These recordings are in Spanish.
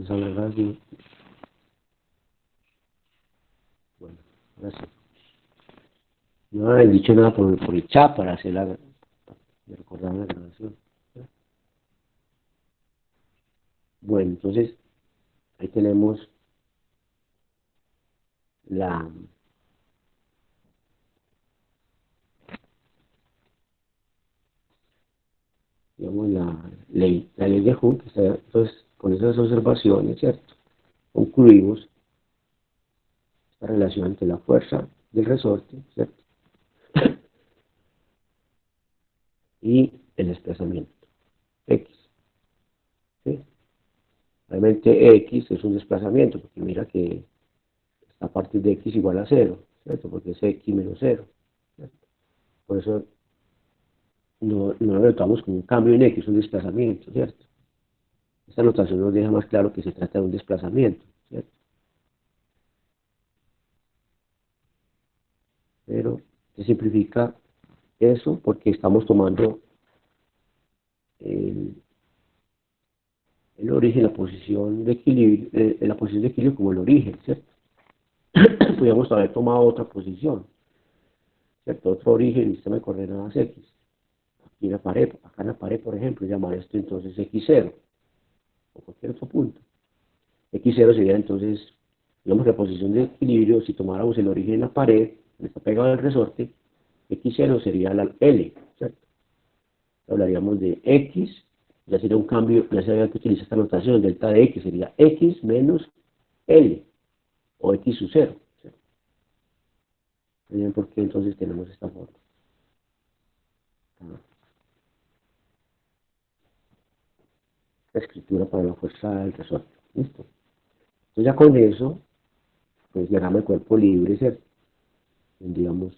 Vamos a hablar así. Bueno, ahora sí. No habían dicho nada por el chat para hacer me recordaron la grabación. Bueno, entonces ahí tenemos la, digamos, la ley de Hooke. Entonces, con esas observaciones, ¿cierto? Concluimos esta relación entre la fuerza del resorte, ¿cierto? Y el desplazamiento, X. ¿Sí? Realmente X es un desplazamiento, porque mira que a partir de X igual a 0, ¿cierto? Porque es X menos 0. ¿Cierto? Por eso no lo notamos como un cambio en X, un desplazamiento, ¿cierto? Esta notación nos deja más claro que se trata de un desplazamiento, ¿cierto? Pero se simplifica eso porque estamos tomando el, el origen, la posición de equilibrio, la posición de equilibrio como el origen, ¿cierto? Podríamos haber tomado otra posición, ¿cierto? Otro origen en el sistema de coordenadas X. Aquí en la pared, acá en la pared, por ejemplo, llamar esto entonces X0, o cualquier otro punto. X0 sería entonces, digamos, la posición de equilibrio. Si tomáramos el origen en la pared, donde está pegado al resorte, X0 sería la L, ¿cierto? Hablaríamos de X, ya sería un cambio, ya se había que utilizar esta notación, delta de X sería X menos L, o X sub 0, ¿cierto? Miren por qué entonces tenemos esta forma. La escritura para la fuerza del resorte. ¿Listo? Entonces ya con eso, pues llegamos al cuerpo libre, ¿cierto? Digamos,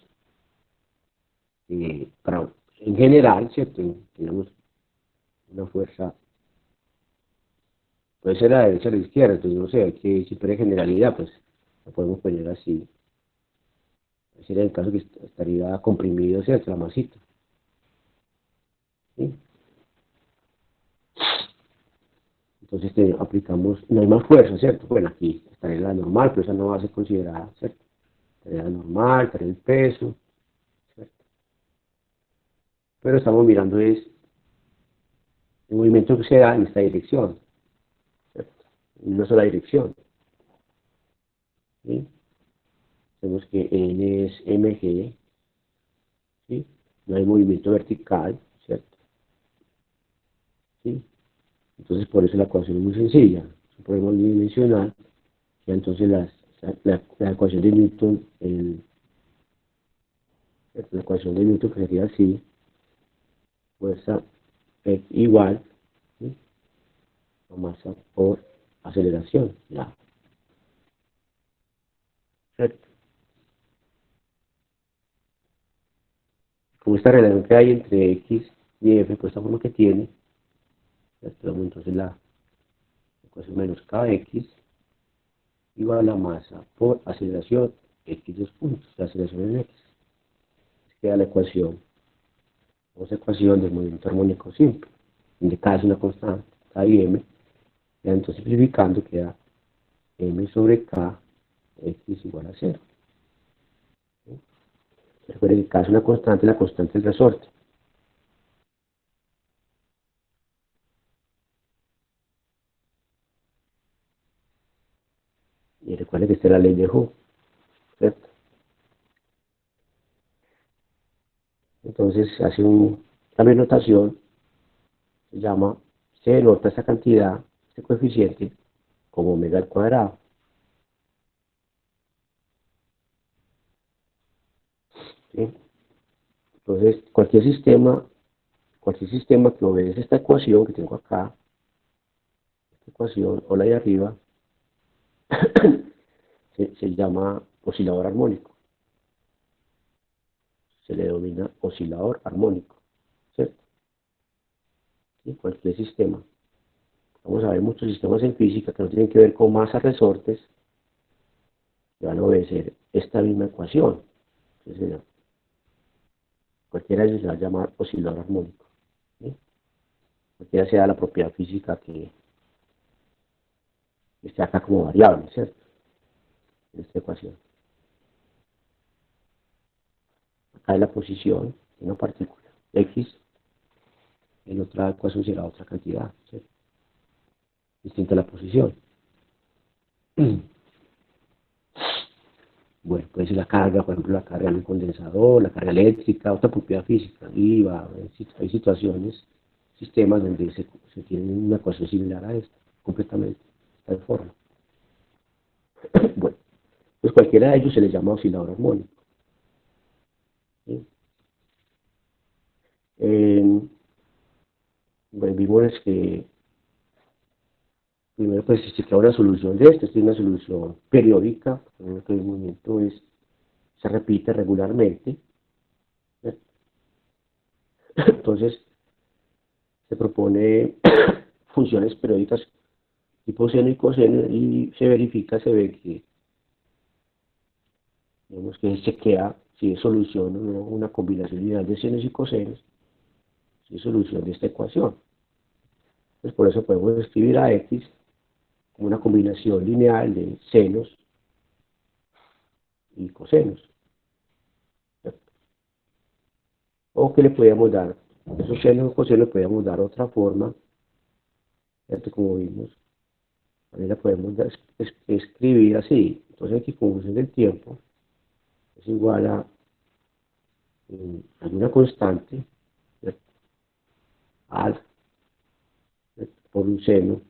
en general, ¿cierto? Digamos, una fuerza, puede ser a la derecha o a la izquierda, entonces no sé, hay que siempre hay generalidad, pues lo podemos poner así. Ese sería el caso que estaría comprimido, ¿cierto? La masita. ¿Sí? Entonces aplicamos, no hay más fuerza, ¿cierto? Bueno, aquí estaría la normal, pero esa no va a ser considerada, ¿cierto? Estaría la normal, estaría el peso, ¿cierto? Pero estamos mirando es el movimiento que se da en esta dirección, ¿cierto? En una sola dirección, ¿sí? Tenemos que N es mg, ¿sí? No hay movimiento vertical, ¿cierto? ¿Sí? Entonces por eso la ecuación es muy sencilla, es un problema unidimensional, y entonces la ecuación de Newton, la ecuación de Newton que sería así, fuerza es igual, ¿sí? A masa por aceleración, ya, ¿cierto? Como esta relación que hay entre X y F, por esta forma que tiene, ¿cierto? Entonces la ecuación menos KX igual a masa por aceleración X dos puntos, la aceleración en X. Queda la ecuación, esa ecuación del movimiento armónico simple, donde K es una constante, K y M, y entonces simplificando queda M sobre K, X igual a 0. ¿Sí? Recuerden que K es una constante, la constante del resorte. Y recuerden que esta es la ley de Hooke, ¿cierto? Entonces hace un cambio de notación, se llama, se denota esta cantidad, este coeficiente, como omega al cuadrado. ¿Sí? Entonces cualquier sistema que obedece esta ecuación que tengo acá, esta ecuación o la de arriba, se llama oscilador armónico. Se le denomina oscilador armónico, ¿cierto? ¿Sí? Cualquier sistema. Vamos a ver muchos sistemas en física que no tienen que ver con masas resortes, que van a obedecer esta misma ecuación. Entonces, cualquiera de ellos se va a llamar oscilador armónico. ¿Sí? Cualquiera sea la propiedad física esté acá como variable, ¿cierto? En esta ecuación. Acá es la posición de una partícula X, en otra ecuación será otra cantidad, ¿cierto? Distinta a la posición. Bueno, puede ser la carga, por ejemplo, la carga en un condensador, la carga eléctrica, otra propiedad física. Y hay situaciones, sistemas donde se tiene una ecuación similar a esta, completamente, de esta forma. Bueno, pues cualquiera de ellos se le llama oscilador armónico. ¿Sí? Bueno, vimos que primero pues se crea una solución de esto, es una solución periódica, porque el movimiento se repite regularmente. ¿Cierto? Entonces se propone funciones periódicas tipo seno y coseno y se verifica, se ve que, digamos que se chequea si es solución o no una combinación lineal de senos y cosenos, si es solución de esta ecuación. Pues por eso podemos escribir a X como una combinación lineal de senos y cosenos. ¿Cierto? O que le podíamos dar, esos senos y cosenos le podíamos dar otra forma, ¿cierto? Como vimos, también la podemos escribir así. Entonces aquí como función del tiempo es igual a alguna constante, ¿cierto? Alfa, ¿cierto? Por un seno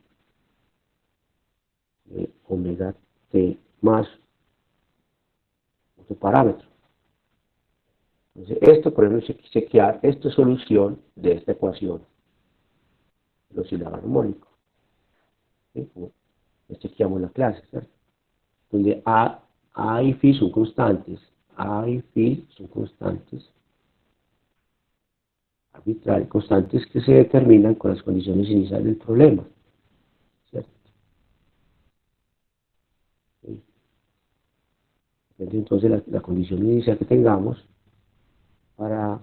de omega t más otro parámetro. Entonces, esto, por ejemplo, chequear, esto es solución de esta ecuación, el oscilador armónico. ¿Sí? Como chequeamos la clase, ¿cierto? Donde A y phi son constantes, A y phi son constantes arbitrarias, constantes que se determinan con las condiciones iniciales del problema, ¿cierto? ¿Sí? Entonces, la condición inicial que tengamos para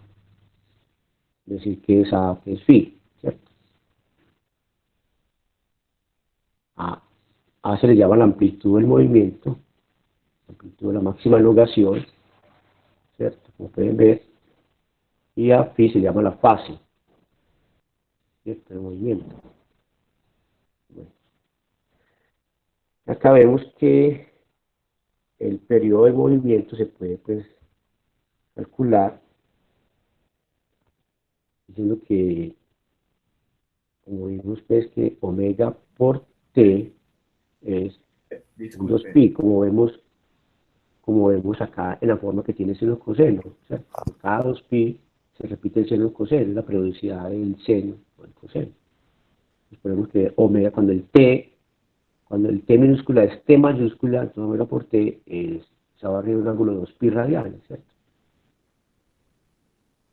decir que es A, que es phi, ¿cierto? A, A se le llama la amplitud del movimiento, la amplitud de la máxima elongación, ¿cierto? Como pueden ver, y a phi se llama la fase, ¿cierto? Del movimiento. Bueno, acá vemos que el periodo de movimiento se puede pues calcular diciendo que, como vimos pues que omega por t es Disculpe. 2pi, como vemos acá en la forma que tiene seno coseno. O sea, por cada 2pi se repite el seno coseno, la periodicidad del seno o el coseno. Entonces ponemos que omega cuando el t minúscula es t mayúscula, entonces omega por t se va a abrir un ángulo de 2pi radianes, ¿cierto?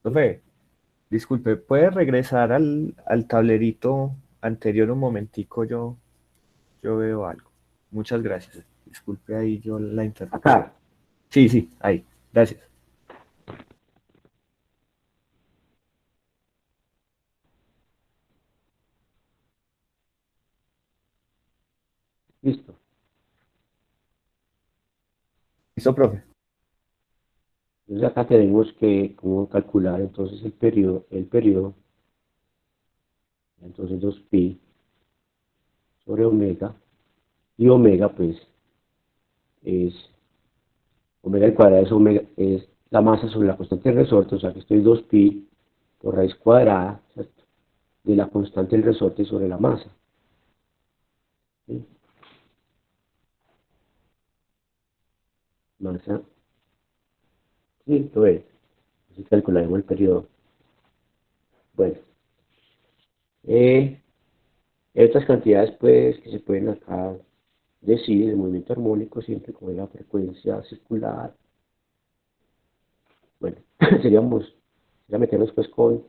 Profe, disculpe, ¿puede regresar al tablerito anterior un momentico? Yo veo algo. Muchas gracias. Disculpe ahí yo la interrupción. Acá, Sí, sí, ahí. Gracias. listo. ¿Listo, profe? Entonces acá tenemos que cómo calcular entonces el periodo, entonces 2pi sobre omega, y omega pues es, omega al cuadrado es la masa sobre la constante del resorte, o sea que esto es 2pi por raíz cuadrada, ¿cierto? De la constante del resorte sobre la masa. ¿Sí? Masa, sí, lo es. Así calcularemos el periodo. Bueno, hay otras cantidades pues que se pueden acá decir, el movimiento armónico siempre con la frecuencia circular. Bueno, sería meternos pues con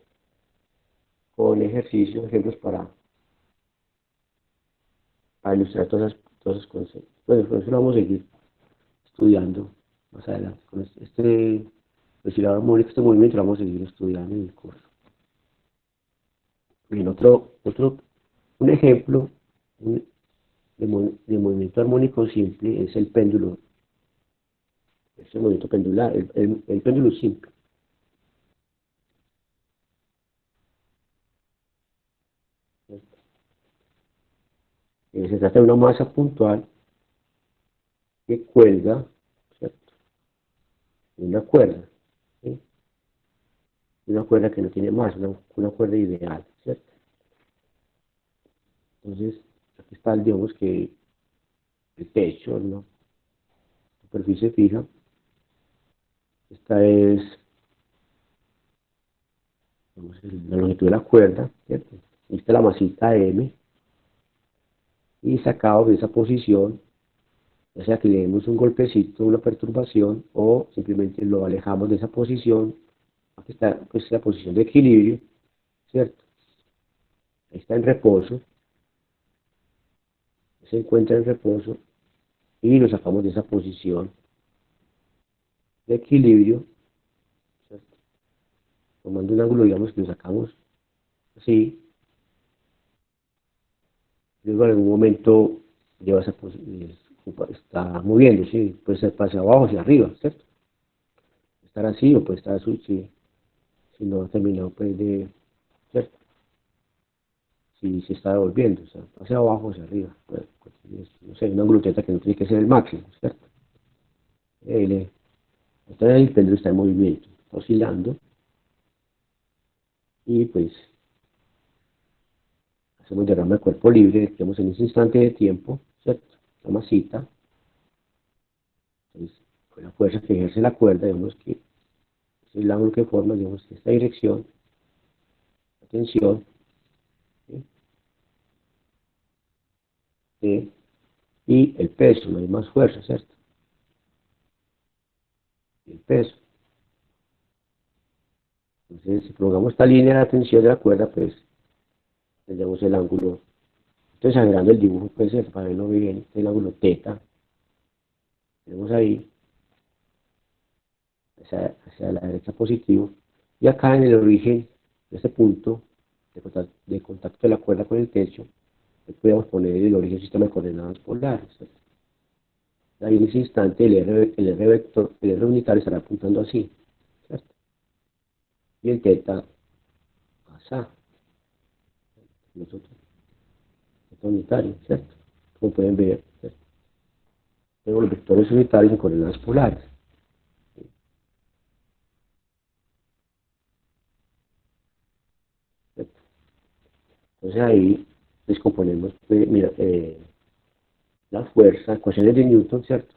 ejercicios, ejemplos para ilustrar todos esos conceptos. Bueno, por eso lo vamos a seguir estudiando más adelante. Con oscilador armónico, este movimiento lo vamos a seguir estudiando en el curso. Bien, un ejemplo, de movimiento armónico simple es el péndulo, es el movimiento pendular, el péndulo simple. Se trata de una masa puntual que cuelga, ¿cierto?, de una cuerda, ¿sí?, una cuerda que no tiene masa, una cuerda ideal, ¿cierto? Entonces, aquí está, digamos que el techo, ¿no?, superficie fija. Esta es, digamos, la longitud de la cuerda, ¿cierto? Esta es la masita M, y sacado de esa posición, o sea que le demos un golpecito, una perturbación, o simplemente lo alejamos de esa posición. Aquí está, pues, la posición de equilibrio, ¿cierto? Ahí está en reposo, se encuentra en reposo, y lo sacamos de esa posición de equilibrio, ¿cierto?, tomando un ángulo, digamos que lo sacamos así. Luego en algún momento lleva esa está moviéndose, puede ser hacia abajo, hacia arriba, ¿cierto? Estar así o puede estar así, si no ha terminado, pues, ¿cierto? Si se está devolviendo, o sea, hacia abajo, hacia arriba, pues, no sé, una ángulo θ que no tiene que ser el máximo, ¿cierto? Entonces el péndulo está en movimiento, está oscilando, y pues hacemos derrame de cuerpo libre, digamos, en ese instante de tiempo, ¿cierto? La masita, entonces, con la fuerza que ejerce la cuerda, digamos que es el ángulo que forma, digamos, que esta dirección, la tensión, ¿sí?, y el peso, no hay más fuerza, ¿cierto? El peso. Entonces, si prolongamos esta línea de tensión de la cuerda, pues tendremos el ángulo. Estoy exagerando el dibujo, pues, para verlo bien, el ángulo θ. Tenemos ahí, hacia la derecha positivo, y acá en el origen de este punto de contacto de la cuerda con el techo, podemos poner el origen del sistema de coordenadas polares, ¿cierto? Ahí en ese instante el R vector, el R unitario estará apuntando así, ¿cierto? Y el θ así, nosotros, θ unitario, ¿cierto? Como pueden ver, ¿cierto? Tenemos los vectores unitarios en coordenadas polares, ¿cierto? Entonces ahí descomponemos, pues, mira, la fuerza, ecuaciones de Newton, ¿cierto?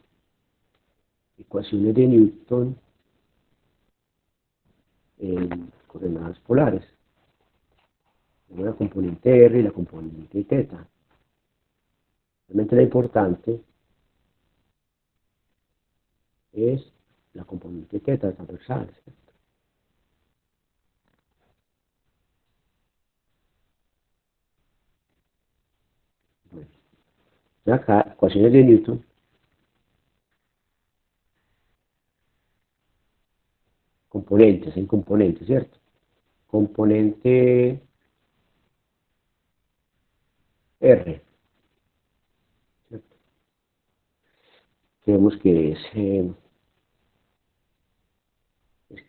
Ecuaciones de Newton en coordenadas polares. La componente R y la componente θ. Realmente la importante es la componente θ transversal, ¿cierto? Bueno, acá, ecuaciones de Newton, componentes, en componentes, ¿cierto? Componente R, ¿cierto? Vemos que es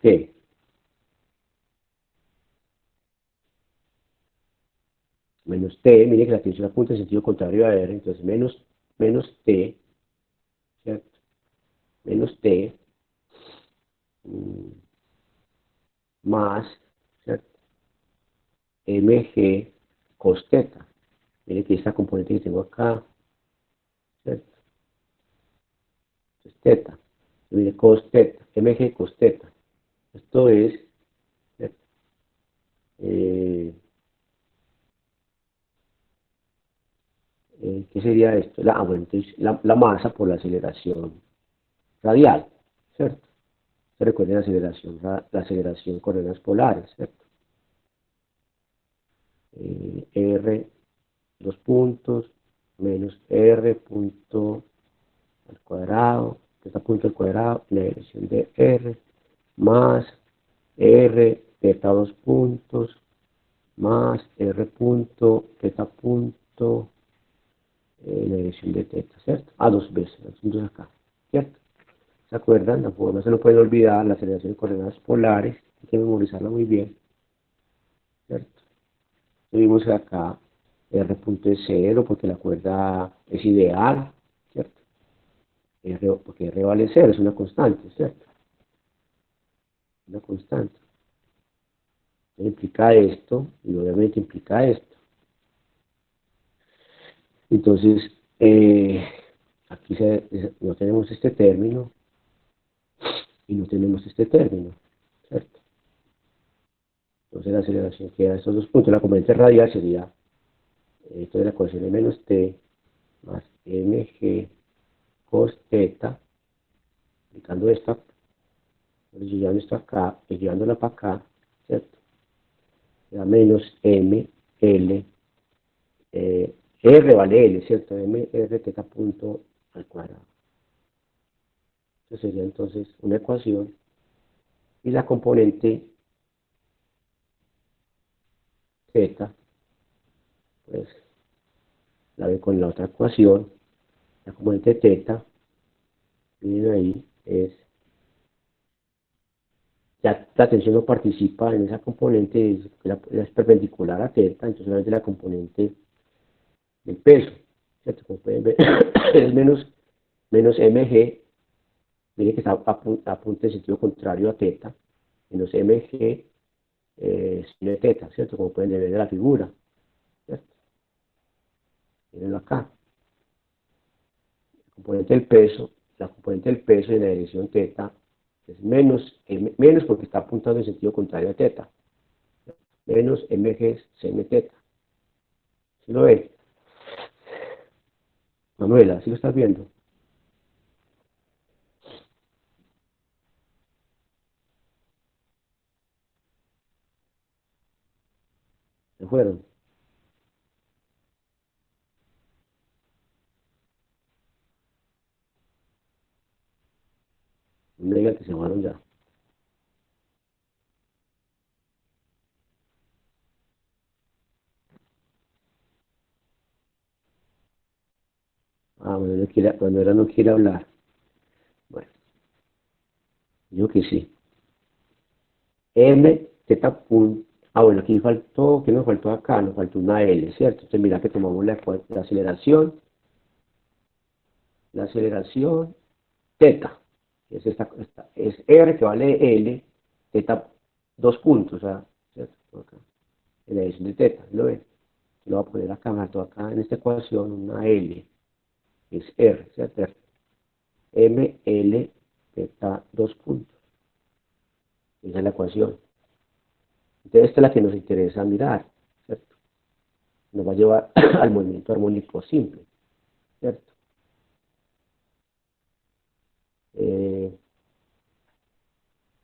T. Menos T, mire que la tensión apunta en sentido contrario a R, entonces menos T, ¿cierto? Menos T, más, ¿cierto?, mg cos θ. Mire que esta componente que tengo acá, ¿cierto?, es θ. Mire, cos θ, mg cos θ. Esto es, ¿cierto?, ¿qué sería esto? Bueno, entonces, la masa por la aceleración radial, ¿cierto? Se recuerda la aceleración con coordenadas polares, ¿cierto? R, dos puntos, menos R punto al cuadrado, θ punto al cuadrado, la dirección de R, más R, θ dos puntos, más R punto, θ punto, la dirección de teta, ¿cierto? A dos veces, los puntos acá, ¿cierto? ¿Se acuerdan? La forma se lo pueden olvidar, la aceleración de coordenadas polares, hay que memorizarla muy bien, ¿cierto? Vimos que acá R punto es 0 porque la cuerda es ideal, ¿cierto? Porque R vale 0, es una constante, ¿cierto? Una constante. Implica esto y obviamente implica esto. Entonces, aquí no tenemos este término y no tenemos este término, ¿cierto? Entonces la aceleración queda a estos dos puntos. La componente radial sería esto de la ecuación de menos t más mg cos theta, aplicando esta, llevando esto acá y llevándola para acá, ¿cierto? Da menos m l, r vale l, ¿cierto? m r theta punto al cuadrado. Eso sería entonces una ecuación y la componente theta, pues la ve con la otra ecuación. La componente theta, miren ahí, ya la tensión no participa en esa componente, es perpendicular a θ, entonces solamente la componente del peso, ¿cierto? Como pueden ver, es menos mg, miren que está a punto de sentido contrario a θ, menos mg sino de θ, ¿cierto? Como pueden ver de la figura, ¿cierto? Mírenlo acá. La componente del peso en la dirección θ es menos porque está apuntando en sentido contrario a θ, menos mg seno θ. ¿Sí lo ven? Manuela, ¿sí lo estás viendo? ¿Se fueron? No me digan que se fueron ya. Ah, bueno, Manuela no quiere hablar. Bueno, yo que sí. M, θ punto. Ah, bueno, aquí faltó, ¿qué nos faltó acá? Nos faltó una L, ¿cierto? Entonces mira que tomamos la aceleración, θ. Es R que vale L, θ, dos puntos, ¿cierto? Acá, en la dirección de θ, ¿lo ven? Lo voy a poner acá, marco acá en esta ecuación una L, es R, ¿cierto? M, L, θ, dos puntos. Esa es la ecuación. Entonces esta es la que nos interesa mirar, ¿cierto? Nos va a llevar al movimiento armónico simple, ¿cierto?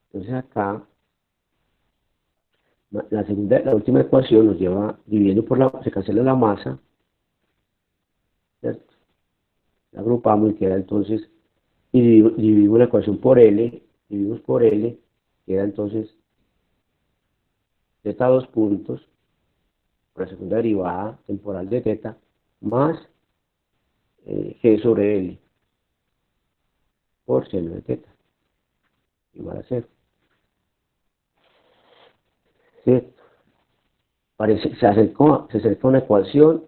Entonces acá, la última ecuación nos lleva, dividiendo se cancela la masa, ¿cierto? La agrupamos y queda entonces, y dividimos la ecuación por L, dividimos por L, queda entonces θ dos puntos, por la segunda derivada temporal de θ, más G sobre L, por seno de θ, igual a 0. ¿Sí? Se acerca una ecuación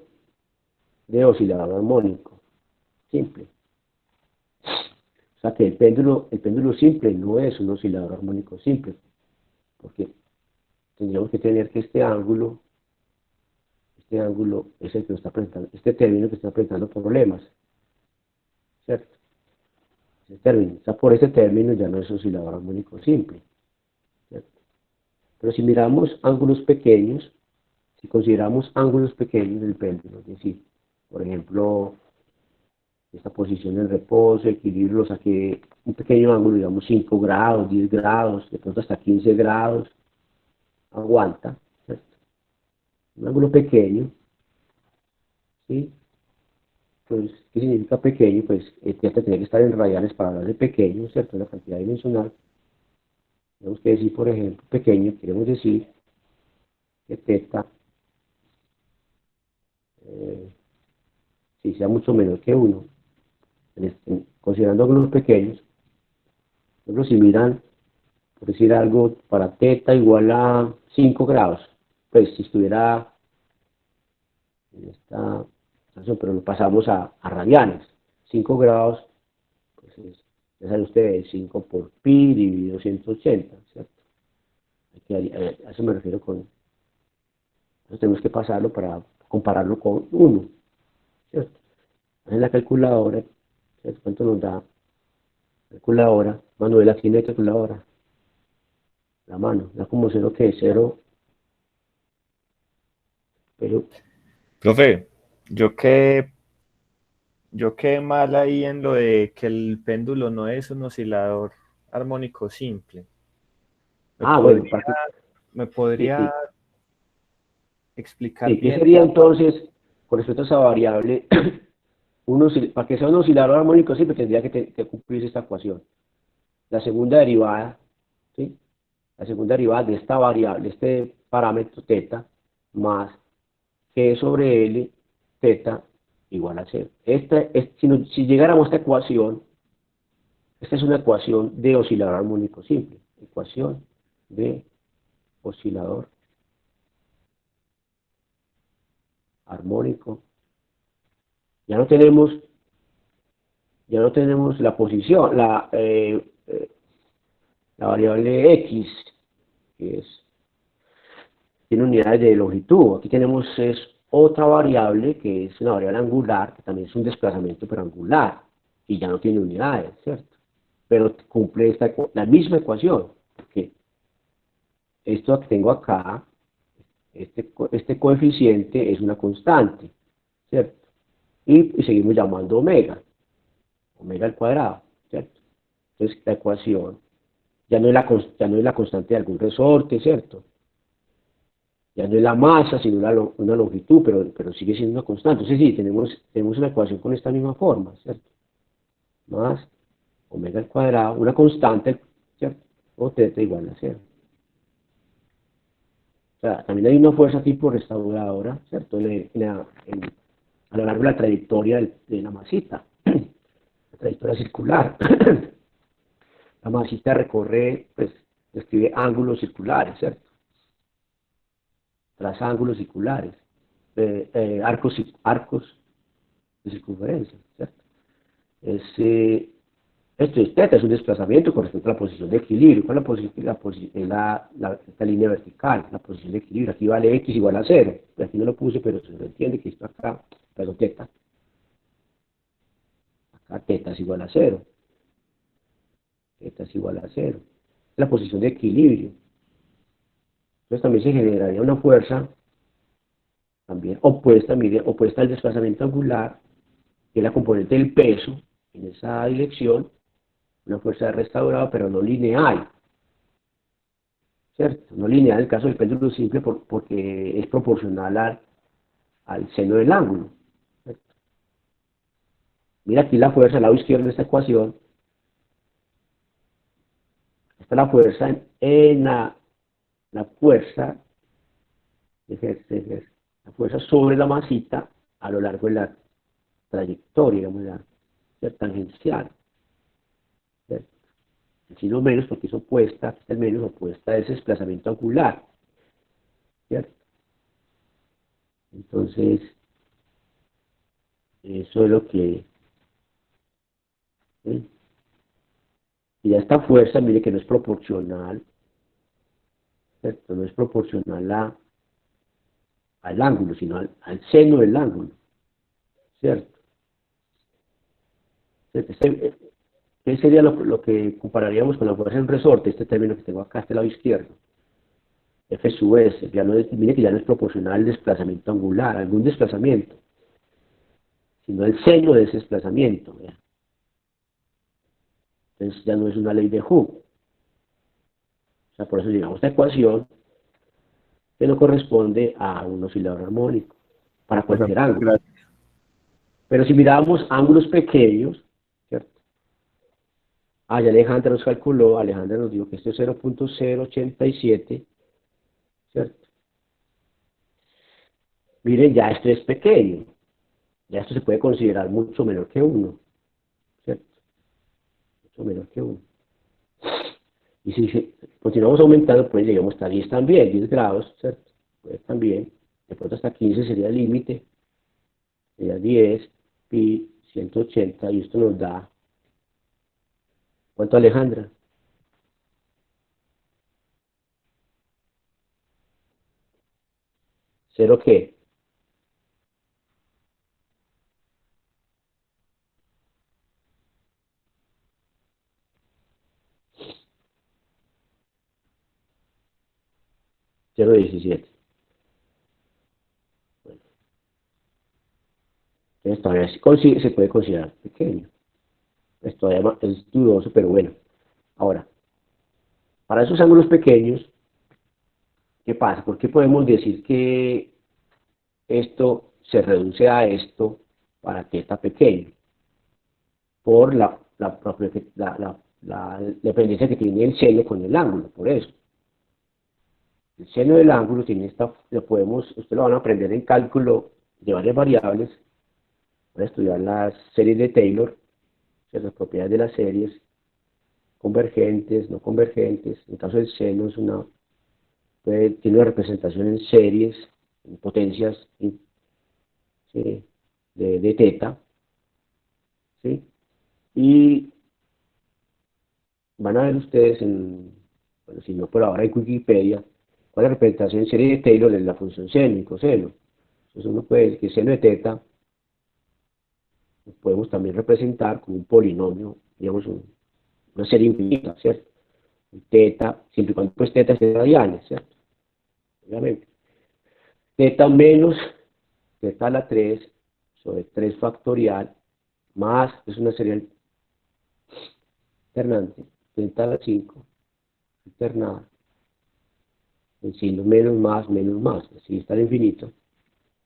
de oscilador armónico, simple. O sea que el péndulo simple no es un oscilador armónico simple, porque tendríamos que tener que este ángulo es el que nos está presentando, este término que está presentando problemas, ¿cierto? Ese término, o sea, por ese término ya no es oscilador armónico simple, ¿cierto? Pero si miramos ángulos pequeños, si consideramos ángulos pequeños del péndulo, es decir, por ejemplo, esta posición en reposo, equilibrio, lo saqué un pequeño ángulo, digamos 5 grados, 10 grados, de pronto hasta 15 grados, aguanta, ¿cierto? Un ángulo pequeño, ¿sí? Pues, ¿qué significa pequeño? Pues tendría que estar en radianes para hablar de pequeño, ¿cierto? La cantidad dimensional. Tenemos que decir, por ejemplo, pequeño, queremos decir que θ, si sea mucho menor que 1, considerando ángulos pequeños, por ejemplo, si miran, por decir algo, para teta igual a 5 grados, pues si estuviera en esta situación, pero lo pasamos a radianes, 5 grados, pues ya saben ustedes, 5 por pi dividido 180, ¿cierto? A eso me refiero con, entonces tenemos que pasarlo para compararlo con 1, ¿cierto? En la calculadora, ¿cierto? ¿Cuánto nos da? Calculadora, Manuel, aquí no hay calculadora, la mano, da como 0 que 0, pero, Profe, yo quedé, yo quedé mal ahí en lo de que el péndulo no es un oscilador armónico simple. ¿Me bueno, podría, para que, me sí, podría sí, explicar sí, ¿qué bien sería esa parte? entonces, con respecto a esa variable, para que sea un oscilador armónico siempre tendría que cumplir esta ecuación. La segunda derivada, ¿sí? La segunda derivada de esta variable, este parámetro teta, más g sobre L, teta, igual a 0. Si llegáramos a esta ecuación, esta es una ecuación de oscilador armónico simple. Ecuación de oscilador armónico. Ya no tenemos, ya no tenemos la posición, la variable x, que tiene unidades de longitud. Aquí tenemos otra variable que es una variable angular, que también es un desplazamiento pero angular, y ya no tiene unidades, ¿cierto? Pero cumple la misma ecuación, porque esto que tengo acá, este coeficiente es una constante, ¿cierto? Y seguimos llamando omega, omega al cuadrado, ¿cierto? Entonces la ecuación ya no es la constante de algún resorte, ¿cierto? Ya no es la masa, sino una longitud, pero sigue siendo una constante. Entonces sí, tenemos una ecuación con esta misma forma, ¿cierto? Más omega al cuadrado, una constante, ¿cierto? O teta igual a 0. O sea, también hay una fuerza tipo restauradora, ¿cierto? A lo largo de la trayectoria de la masita, la trayectoria circular. La masita recorre, pues, describe ángulos circulares, ¿cierto? Tras ángulos circulares, arcos de circunferencia, ¿cierto? Es, esto es teta, es un desplazamiento con respecto a la posición de equilibrio. ¿Cuál es esta línea vertical? La posición de equilibrio. Aquí vale x igual a 0. Aquí no lo puse, pero se lo entiende que esto acá, pero teta. Acá teta es igual a 0. Teta es igual a 0. La posición de equilibrio. Entonces también se generaría una fuerza también opuesta al desplazamiento angular, que es la componente del peso en esa dirección, una fuerza de restaurado, pero no lineal, ¿cierto? No lineal en el caso del péndulo simple porque es proporcional al seno del ángulo, ¿cierto? Mira aquí la fuerza al lado izquierdo de esta ecuación, está la fuerza la fuerza, la fuerza sobre la masita a lo largo de la trayectoria, digamos, la tangencial, ¿cierto? El signo menos porque es opuesta, aquí está el menos opuesta a ese desplazamiento angular, ¿cierto? Entonces, eso es lo que, ¿sí? Y ya esta fuerza, mire que no es proporcional, ¿cierto? No es proporcional al ángulo, sino al seno del ángulo, ¿cierto? ¿Qué sería lo que compararíamos con la fuerza en resorte? Este término que tengo acá, este lado izquierdo. F sub S, mire que ya no es proporcional al desplazamiento angular, algún desplazamiento, sino el seno de ese desplazamiento. ¿Vea? Entonces ya no es una ley de Hooke. O sea, por eso llegamos a esta ecuación que no corresponde a un oscilador armónico para Profe, cualquier muchas ángulo. gracias. Pero si miramos ángulos pequeños, ¿cierto? Ya Alejandra nos calculó, Alejandra nos dijo que esto es 0.087, ¿cierto? Miren, ya esto es pequeño, Ya esto se puede considerar mucho menor que 1, ¿cierto? Mucho menor que 1. Y si continuamos aumentando, pues llegamos hasta 10 también, 10 grados, ¿cierto? Pues también, de pronto hasta 15 sería el límite, sería 10, pi, 180, y esto nos da, ¿cuánto, Alejandra? ¿Cero qué? Cero 17. Bueno, entonces todavía se puede considerar pequeño. Es todavía es dudoso, pero bueno. Ahora, para esos ángulos pequeños, ¿qué pasa? ¿Por qué podemos decir que esto se reduce a esto para teta pequeño? Por la dependencia que tiene el seno con el ángulo, por eso. El seno del ángulo tiene esta, lo podemos, ustedes lo van a aprender en cálculo de varias variables, para estudiar las series de Taylor, las propiedades de las series, convergentes, no convergentes. En el caso del seno es tiene una representación en series, en potencias, ¿sí? de teta, ¿sí? Y van a ver ustedes bueno, si no por ahora en Wikipedia, cuál es la representación en serie de Taylor de la función seno y coseno. Entonces uno puede decir que seno de teta lo podemos también representar como un polinomio, digamos, una serie infinita, ¿cierto? Teta, siempre y cuando pues teta esté radianes, ¿cierto? Obviamente. Teta menos teta a la 3 sobre 3 factorial más, es una serie alternante, teta a la 5 alternada, menos más, así está el infinito,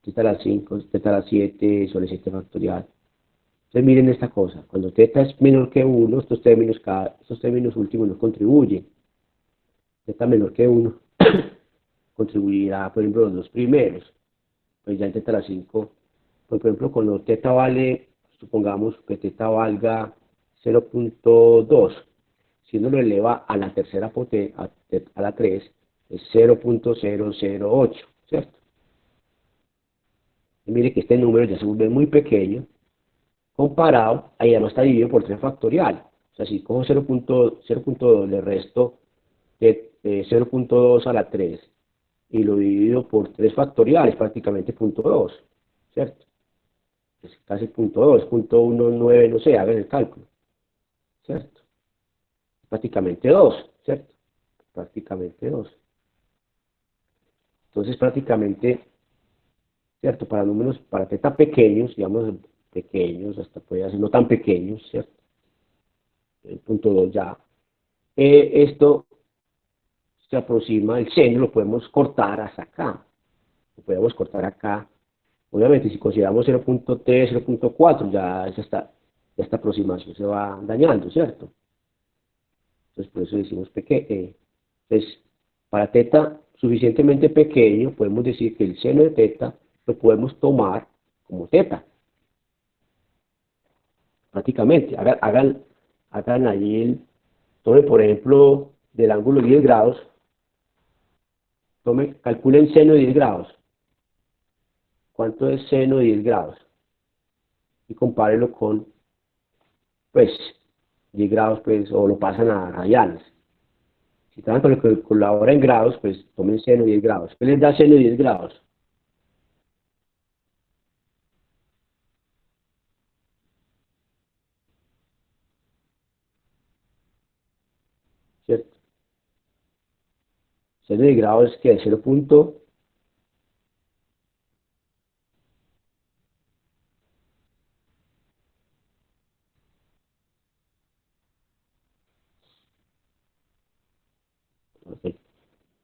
teta a la 5 teta a la 7 sobre 7 factorial. Entonces miren esta cosa, cuando teta es menor que 1, estos términos últimos no contribuyen. Teta menor que 1 contribuirá, por ejemplo, los dos primeros. Pues ya en teta a la 5, pues, por ejemplo, cuando teta vale, supongamos que teta valga 0.2, si uno lo eleva a la tercera potencia, a la 3, es 0.008, ¿cierto? Y mire que este número ya se vuelve muy pequeño, comparado, ahí además está dividido por 3 factorial. O sea, si cojo 0.2, le resto de 0.2 a la 3 y lo divido por 3 factoriales, prácticamente 0.2, ¿cierto? Es casi 0.2, 0.19, no sé, hagan el cálculo, ¿cierto? Prácticamente 2, ¿cierto? Prácticamente 2. Entonces, prácticamente, ¿cierto? Para números, para teta pequeños, digamos, pequeños, hasta puede ser no tan pequeños, ¿cierto? El punto 2 ya. Esto se aproxima, el seno lo podemos cortar hasta acá. Lo podemos cortar acá. Obviamente, si consideramos 0.3, 0.4, ya esta aproximación se va dañando, ¿cierto? Entonces, por eso decimos pequeño. Entonces, para teta suficientemente pequeño, podemos decir que el seno de teta lo podemos tomar como teta, prácticamente. Hagan ahí tomen por ejemplo, del ángulo 10 grados, calculen seno de 10 grados. ¿Cuánto es seno de 10 grados? Y compárenlo con, pues, 10 grados, pues, o lo pasan a radianes. Si están con la hora en grados, pues tomen seno de 10 grados. ¿Qué les da seno de 10 grados? ¿Cierto? Seno de 10 grados es que 0. Okay.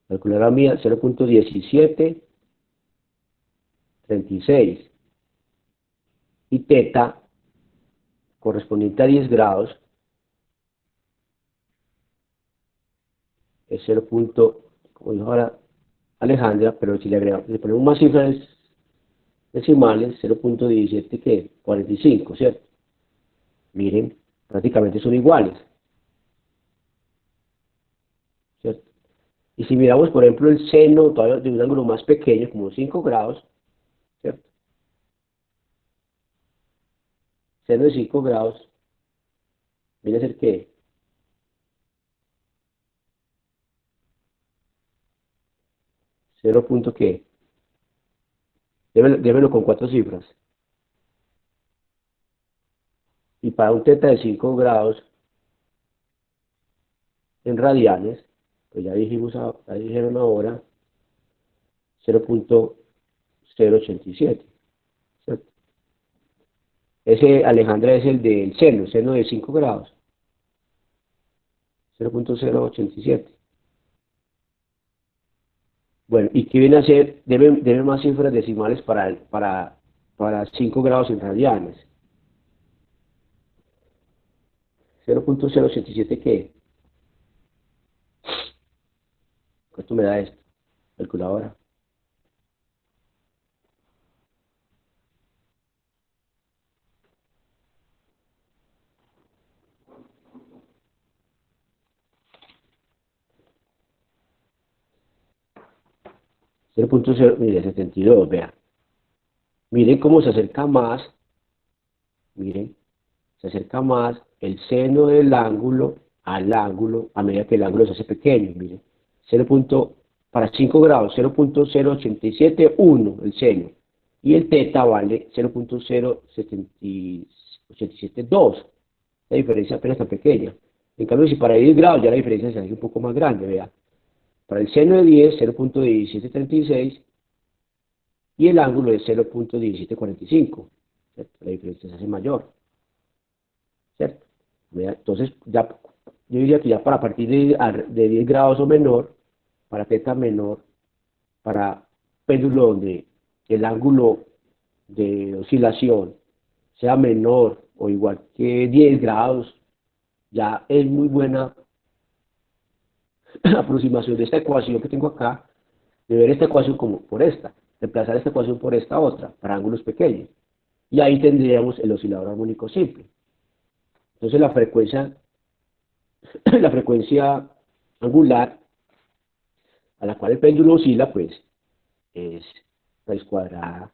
Calcular la mía, 0.1736. Y teta, correspondiente a 10 grados, es 0. Como dijo ahora Alejandra, pero si le ponemos más cifras, decimales, 0.17, ¿qué? 45, ¿cierto? Miren, prácticamente son iguales, ¿cierto? Y si miramos, por ejemplo, el seno todavía de un ángulo más pequeño, como 5 grados, ¿cierto? Seno de 5 grados viene a ser ¿qué? 0. ¿Qué? Démelo con 4 cifras. Y para un teta de 5 grados en radianes, pues ya dijimos, ya dijeron ahora, 0.087, ¿cierto? Ese, Alejandra, es el del seno de 5 grados, 0.087. Bueno, ¿y qué viene a ser? Debe más cifras decimales para 5 grados en radianes. 0.087, ¿qué? ¿Cuánto me da esto? Calculadora. 0.0, mire, 72, vea. Miren cómo se acerca más, miren, se acerca más el seno del ángulo al ángulo a medida que el ángulo se hace pequeño, miren. 0. Para 5 grados, 0.0871 el seno. Y el teta vale 0.0772. La diferencia apenas tan pequeña. En cambio, si para 10 grados ya la diferencia se hace un poco más grande, vea. Para el seno de 10, 0.1736 y el ángulo es 0.1745. ¿Cierto? La diferencia se hace mayor, ¿cierto? Entonces, ya, yo diría que ya para partir de 10 grados o menor, para teta menor, para péndulo donde el ángulo de oscilación sea menor o igual que 10 grados, ya es muy buena aproximación de esta ecuación que tengo acá, de ver esta ecuación como por esta, reemplazar esta ecuación por esta otra, para ángulos pequeños. Y ahí tendríamos el oscilador armónico simple. Entonces la frecuencia angular a la cual el péndulo oscila, pues, es raíz cuadrada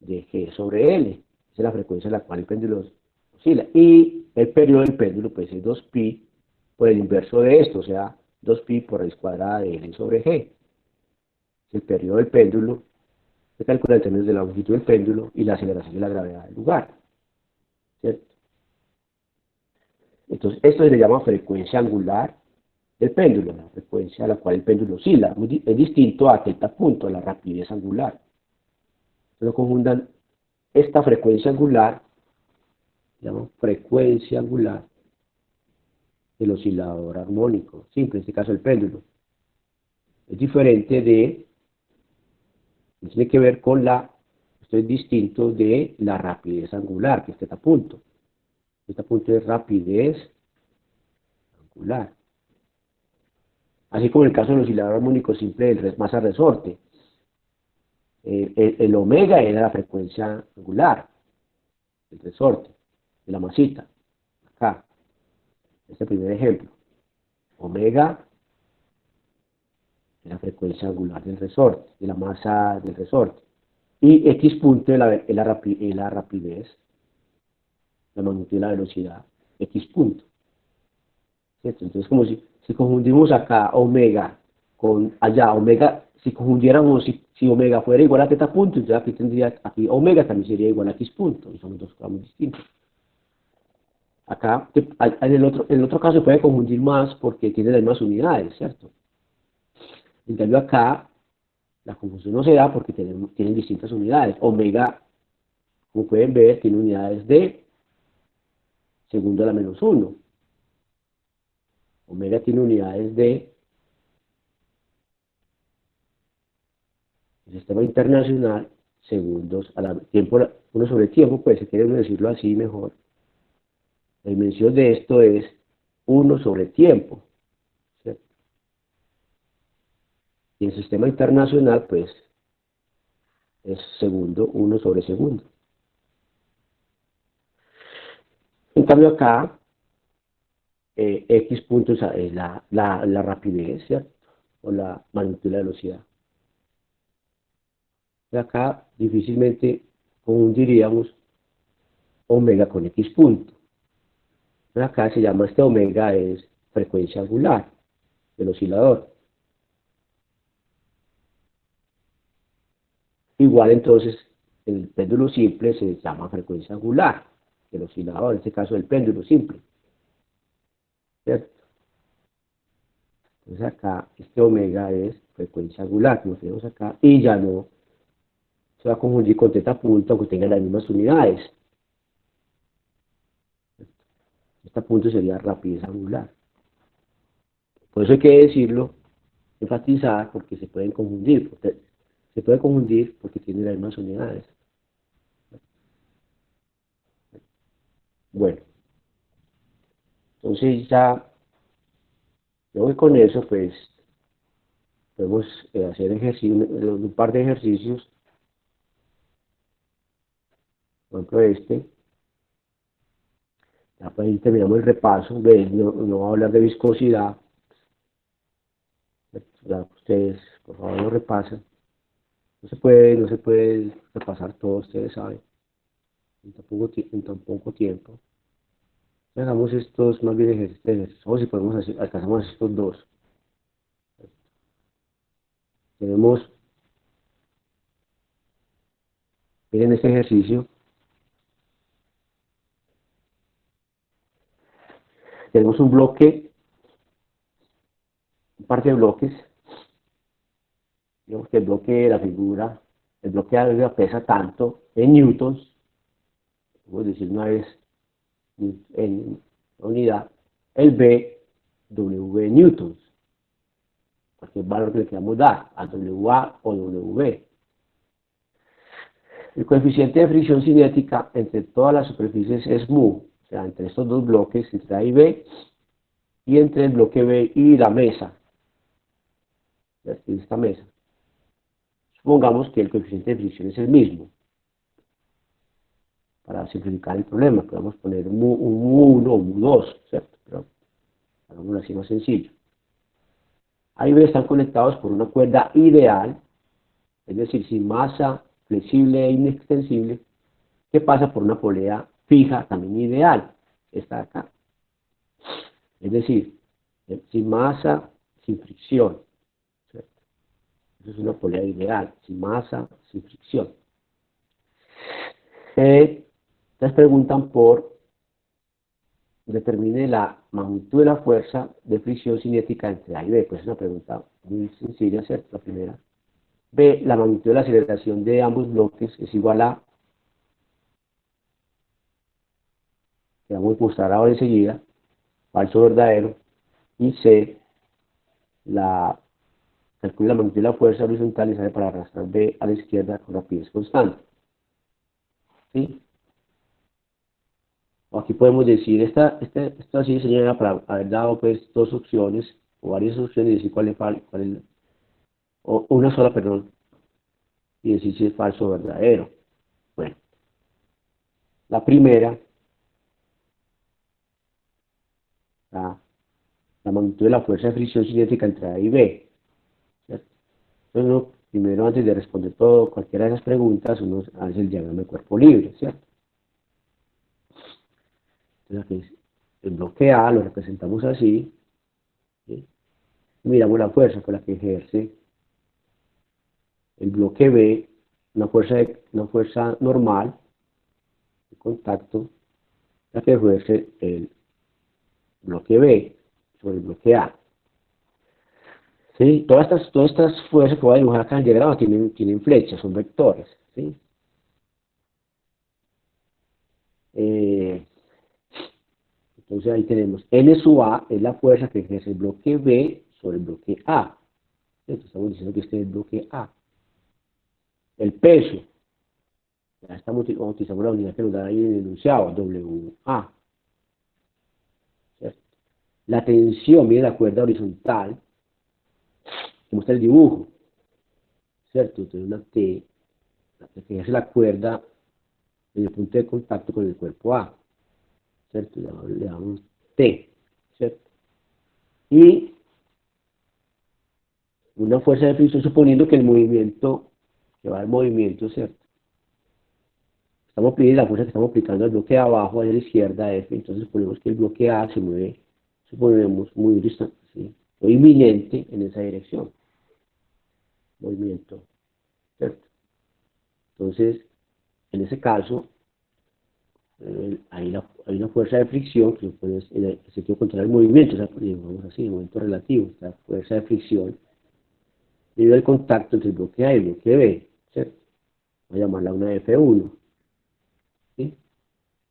de G sobre L. Esa es la frecuencia a la cual el péndulo oscila. Y el periodo del péndulo, pues, es 2pi por el inverso de esto, o sea, 2pi por raíz cuadrada de L sobre G. El periodo del péndulo se calcula en términos de la longitud del péndulo y la aceleración de la gravedad del lugar, ¿cierto? Entonces, esto se le llama frecuencia angular del péndulo, la frecuencia a la cual el péndulo oscila. Es distinto a teta punto, la rapidez angular. No confundan esta frecuencia angular, se llama frecuencia angular del oscilador armónico, simple, en este caso el péndulo. Es diferente tiene que ver con esto es distinto de la rapidez angular, que es teta punto. Teta punto es rapidez angular. Así como en el caso del oscilador armónico simple del masa resorte. El omega era la frecuencia angular del resorte, de la masita. Acá, este primer ejemplo. Omega es la frecuencia angular del resorte, de la masa del resorte. Y X punto es la rapidez, la magnitud de la velocidad, X punto. ¿Cierto? Entonces, como si confundimos acá omega con allá, omega, si confundiéramos, si omega fuera igual a teta punto, entonces aquí omega también sería igual a X punto, y son dos gramos distintos. Acá, en el otro caso se puede confundir más porque tiene las mismas unidades, ¿cierto? En cambio acá, la confusión no se da porque tienen distintas unidades. Omega, como pueden ver, tiene unidades de segundo a la menos 1. Omega tiene unidades de el sistema internacional, segundos a la tiempo, 1 sobre tiempo, pues si quieren decirlo así mejor. La dimensión de esto es 1 sobre tiempo, ¿cierto? Y el sistema internacional, pues, es segundo, 1 sobre segundo. En cambio acá, X punto es la rapidez, ¿cierto? O la magnitud de la velocidad. Y acá difícilmente confundiríamos omega con X punto. Pero acá se llama, este omega es frecuencia angular del oscilador. Igual entonces, el péndulo simple se llama frecuencia angular del oscilador, en este caso el péndulo simple, ¿cierto? Entonces acá, este omega es frecuencia angular, como tenemos acá, y ya no se va a confundir con teta punto, aunque tengan las mismas unidades. Este punto sería rapidez angular. Por eso hay que decirlo, enfatizar, porque se pueden confundir, porque tienen las mismas unidades. Bueno, entonces ya, luego que con eso, pues, podemos hacer un par de ejercicios, por ejemplo ya pues ahí terminamos el repaso, no voy a hablar de viscosidad, ya ustedes por favor lo repasan, no se puede repasar todo, ustedes saben, en tan poco tiempo. Hagamos estos más bien ejercicios, o si podemos alcanzamos estos dos. Tenemos, miren este ejercicio, tenemos un bloque, un par de bloques, digamos que el bloque de la figura, el bloque de arriba pesa tanto en newtons, podemos decir una vez en unidad, el B, W newtons, cualquier valor que le queramos dar, a WA o W. El coeficiente de fricción cinética entre todas las superficies es mu, o sea, entre estos dos bloques, entre A y B, y entre el bloque B y la mesa, esta mesa. Supongamos que el coeficiente de fricción es el mismo. Para simplificar el problema, podemos poner un mu1 o mu2, ¿cierto? Pero hagámoslo así más sencillo. A y B están conectados por una cuerda ideal, es decir, sin masa, flexible e inextensible, que pasa por una polea fija, también ideal, esta de acá. Es decir, sin masa, sin fricción, ¿cierto? Eso es una polea ideal, sin masa, sin fricción. Ustedes preguntan por, determine la magnitud de la fuerza de fricción cinética entre A y B. Pues es una pregunta muy sencilla, ¿cierto? La primera. B, la magnitud de la aceleración de ambos bloques es igual a, que vamos a mostrar ahora enseguida, falso o verdadero. Y C, calcula la magnitud de la fuerza horizontal y sale para arrastrar B a la izquierda con rapidez constante. ¿Sí? O aquí podemos decir, esto así señala para haber dado pues dos opciones, o varias opciones, y decir cuál es, o una sola, perdón, y decir si es falso o verdadero. Bueno, la primera, la, la magnitud de la fuerza de fricción cinética entre A y B, ¿cierto? Entonces primero antes de responder cualquiera de esas preguntas, uno hace el diagrama de cuerpo libre, ¿cierto? Entonces aquí el bloque A lo representamos así, ¿sí? Miramos la fuerza con la que ejerce el bloque B, una fuerza normal de contacto, la que ejerce el bloque B sobre el bloque A. ¿Sí? Todas estas fuerzas que voy a dibujar acá en el diagrama tienen flechas, son vectores. ¿Sí? Entonces ahí tenemos N sub A es la fuerza que ejerce el bloque B sobre el bloque A. Entonces estamos diciendo que este es el bloque A. El peso, ya utilizamos la unidad que nos da ahí en el enunciado, WA. ¿Cierto? La tensión, mire la cuerda horizontal, que muestra el dibujo, ¿cierto? Entonces una T, que ejerce la cuerda en el punto de contacto con el cuerpo A, ¿cierto? Le damos T, ¿cierto? Y una fuerza de fricción suponiendo que el movimiento, que va el movimiento, ¿cierto? Estamos pidiendo la fuerza que estamos aplicando al bloque de abajo, a la izquierda, F, entonces suponemos que el bloque A se mueve, suponemos, muy distante, ¿sí? O inminente en esa dirección, movimiento, ¿cierto? Entonces, en ese caso, hay una fuerza de fricción que puede en el sentido contrario al movimiento, o sea, digamos así, el movimiento relativo, esta fuerza de fricción debido al contacto entre el bloque A y el bloque B, ¿cierto? Voy a llamarla una F1, ¿sí?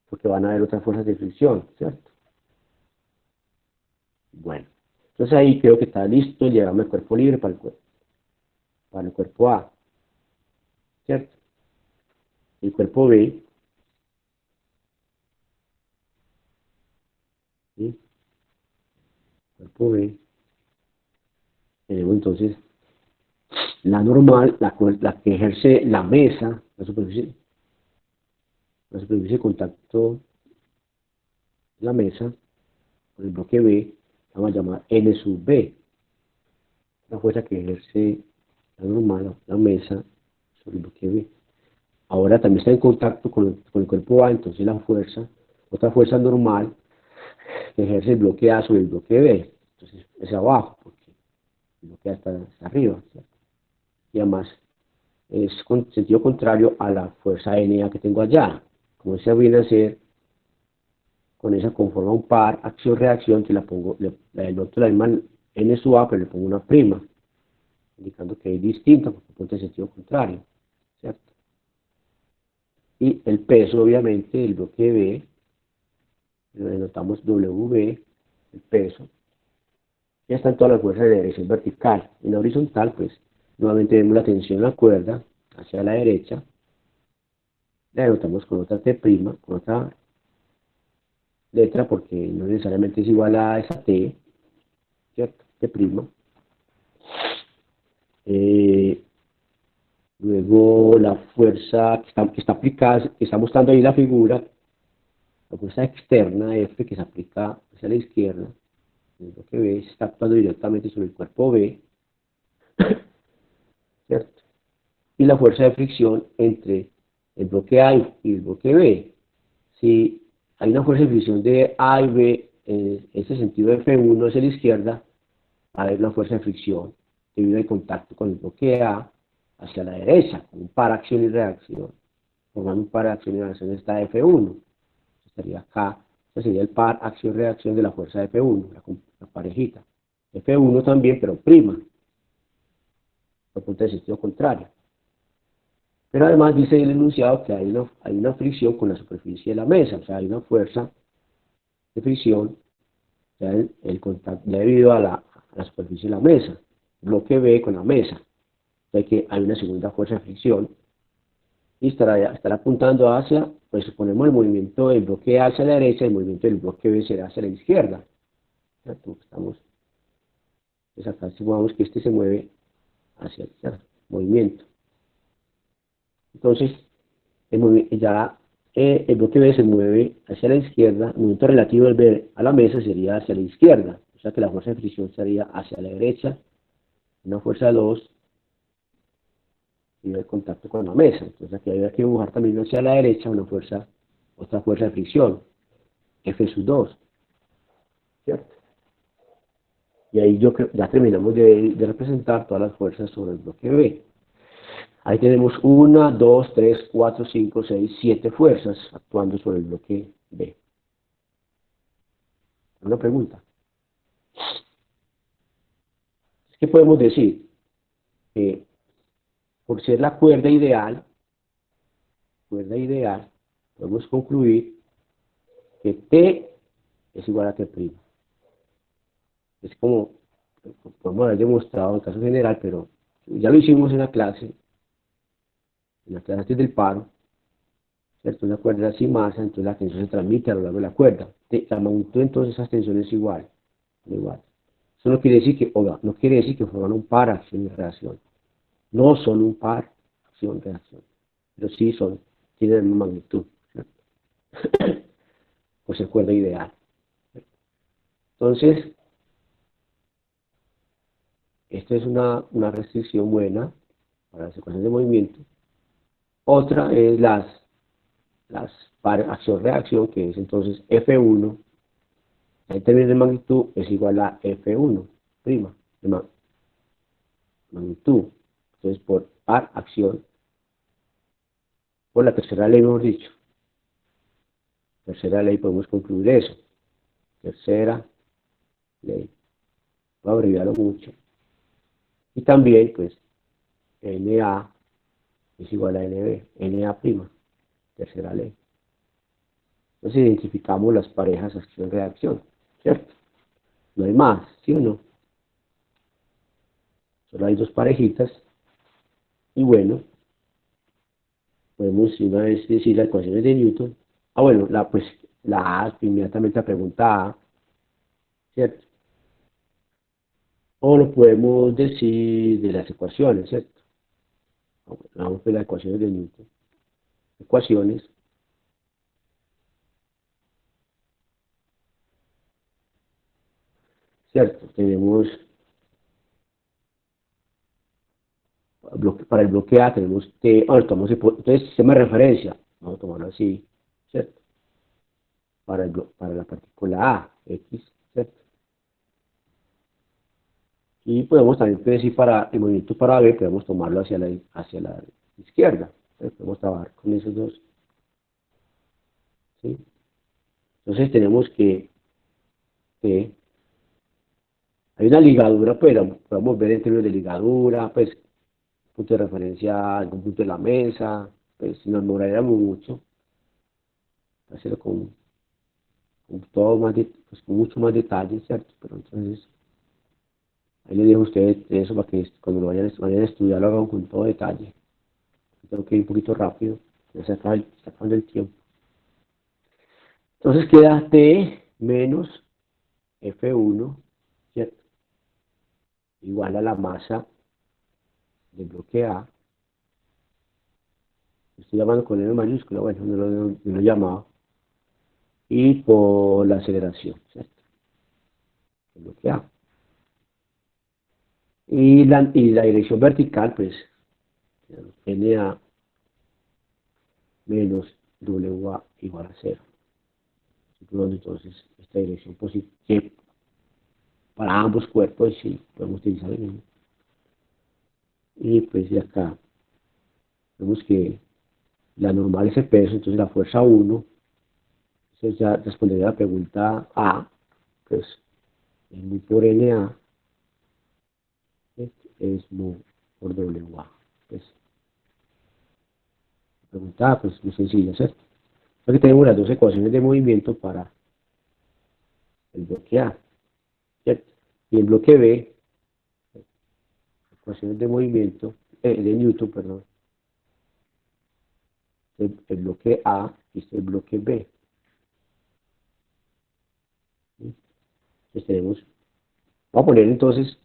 Porque van a haber otras fuerzas de fricción, ¿cierto? Bueno, entonces ahí creo que está listo el diagrama de cuerpo libre para el cuerpo A, ¿cierto? El cuerpo B, ¿sí? Cuerpo B, tenemos entonces la normal, la que ejerce la mesa, la superficie de contacto de la mesa, con el bloque B, la vamos a llamar N sub B, la fuerza que ejerce la normal, la mesa, sobre el bloque B. Ahora también está en contacto con el cuerpo A, entonces la fuerza, otra fuerza normal, que ejerce el bloque A sobre el bloque B, entonces es abajo, porque el bloque A está arriba, ¿cierto? Y además es con sentido contrario a la fuerza NA que tengo allá. Como se viene a ser, con esa conforma un par, acción-reacción, que la pongo, la denoto la misma N sub A, pero le pongo una prima, indicando que es distinta, porque ponte en sentido contrario, ¿cierto? Y el peso, obviamente, del bloque B, lo denotamos WB, el peso, ya están todas las fuerzas de dirección vertical. En la horizontal, pues, nuevamente vemos la tensión en la cuerda hacia la derecha, la denotamos con otra T', con otra letra, porque no necesariamente es igual a esa T, ¿cierto? T'. Eh, Luego la fuerza que está aplicada, que está mostrando ahí la figura, la fuerza externa F que se aplica hacia la izquierda, lo que ve, se está actuando directamente sobre el cuerpo B, ¿cierto? Y la fuerza de fricción entre el bloque A y el bloque B. Si hay una fuerza de fricción de A y B en ese sentido F1 hacia la izquierda, va a haber una fuerza de fricción debido al contacto con el bloque A hacia la derecha, con un par acción y reacción. Formando un par de acción y reacción está F1. Estaría acá, este sería el par acción-reacción de la fuerza F1, la parejita. F1 también, pero prima, por punto de sentido contrario. Pero además dice el enunciado que hay una fricción con la superficie de la mesa, o sea, hay una fuerza de fricción ya el contacto, ya debido a la superficie de la mesa, bloque B con la mesa, o sea que hay una segunda fuerza de fricción y estará apuntando hacia, pues suponemos el movimiento del bloque A hacia la derecha, el movimiento del bloque B será hacia la izquierda. ¿Cierto? Pues acá supongamos que este se mueve hacia el movimiento. Entonces, el bloque B se mueve hacia la izquierda, el movimiento relativo del B a la mesa sería hacia la izquierda, o sea que la fuerza de fricción sería hacia la derecha, una fuerza 2 y el contacto con la mesa. Entonces aquí habría que dibujar también hacia la derecha otra fuerza de fricción, F sub 2, ¿cierto? Y ahí ya terminamos de representar todas las fuerzas sobre el bloque B. Ahí tenemos 1, 2, 3, 4, 5, 6, 7 fuerzas actuando sobre el bloque B. Una pregunta. ¿Qué podemos decir? Que por ser la cuerda ideal, podemos concluir que T es igual a T'. Es como podemos haber demostrado en el caso general, pero ya lo hicimos en la clase del paro, ¿cierto? Una cuerda sin masa, entonces la tensión se transmite a lo largo de la cuerda. La magnitud entonces de esas tensiones es igual. Eso no quiere decir que, oiga, no quiere decir que forman un par acción y reacción. No son un par acción-reacción. pero sí tienen la misma magnitud, ¿cierto? Por ser cuerda ideal. Entonces, esta es una restricción buena para las ecuaciones de movimiento. Otra es las acción-reacción, que es entonces F1, en términos de magnitud, es igual a F1, prima, de magnitud. Entonces, por par acción, por la tercera ley, mejor dicho. Tercera ley, podemos concluir eso. Tercera ley. Voy a abreviarlo mucho. Y también, pues, NA es igual a NB, NA prima, tercera ley. Entonces identificamos las parejas acción-reacción, ¿cierto? No hay más, ¿sí o no? Solo hay dos parejitas. Y bueno, podemos una vez decir las ecuaciones de Newton. Ah, bueno, pues la A, inmediatamente la pregunta A, ¿cierto? O lo podemos decir de las ecuaciones, ¿cierto? Vamos a ver las ecuaciones de Newton. Ecuaciones, ¿cierto? Tenemos, para el bloque A tenemos T, entonces sistema de referencia, vamos a tomarlo así, ¿cierto? Para la partícula A, X, ¿cierto? Y podemos también decir para el movimiento para B, podemos tomarlo hacia la izquierda. Entonces podemos trabajar con esos dos, ¿sí? Entonces tenemos que hay una ligadura, pues podemos ver en términos de ligadura, pues punto de referencia, algún punto de la mesa, pues si nos demoraríamos mucho, hacerlo con todo más pues, con mucho más detalle, ¿cierto? Pero entonces, ahí les dejo a ustedes eso para que cuando lo vayan a estudiar lo hagan con todo detalle. Tengo que ir un poquito rápido, ya se acaba el tiempo. Entonces queda T menos F1, ¿cierto? Igual a la masa del bloque A. Estoy llamando con N mayúscula, bueno, no lo he llamado. Y por la aceleración, ¿cierto? El bloque A. Y la dirección vertical, pues, NA menos WA igual a 0. Entonces, esta dirección positiva, para ambos cuerpos, sí, podemos utilizar el mismo. Y pues de acá, vemos que la normal es el peso, entonces la fuerza 1, entonces ya respondería a la pregunta A, pues, es muy por NA, es mu por WA. Pues, la pregunta A, pues, muy sencilla, ¿cierto? Aquí tenemos las dos ecuaciones de movimiento para el bloque A, ¿cierto? Y el bloque B, ecuaciones de movimiento, de Newton, perdón, el bloque A y el bloque B. ¿Sí? Entonces tenemos, vamos a poner entonces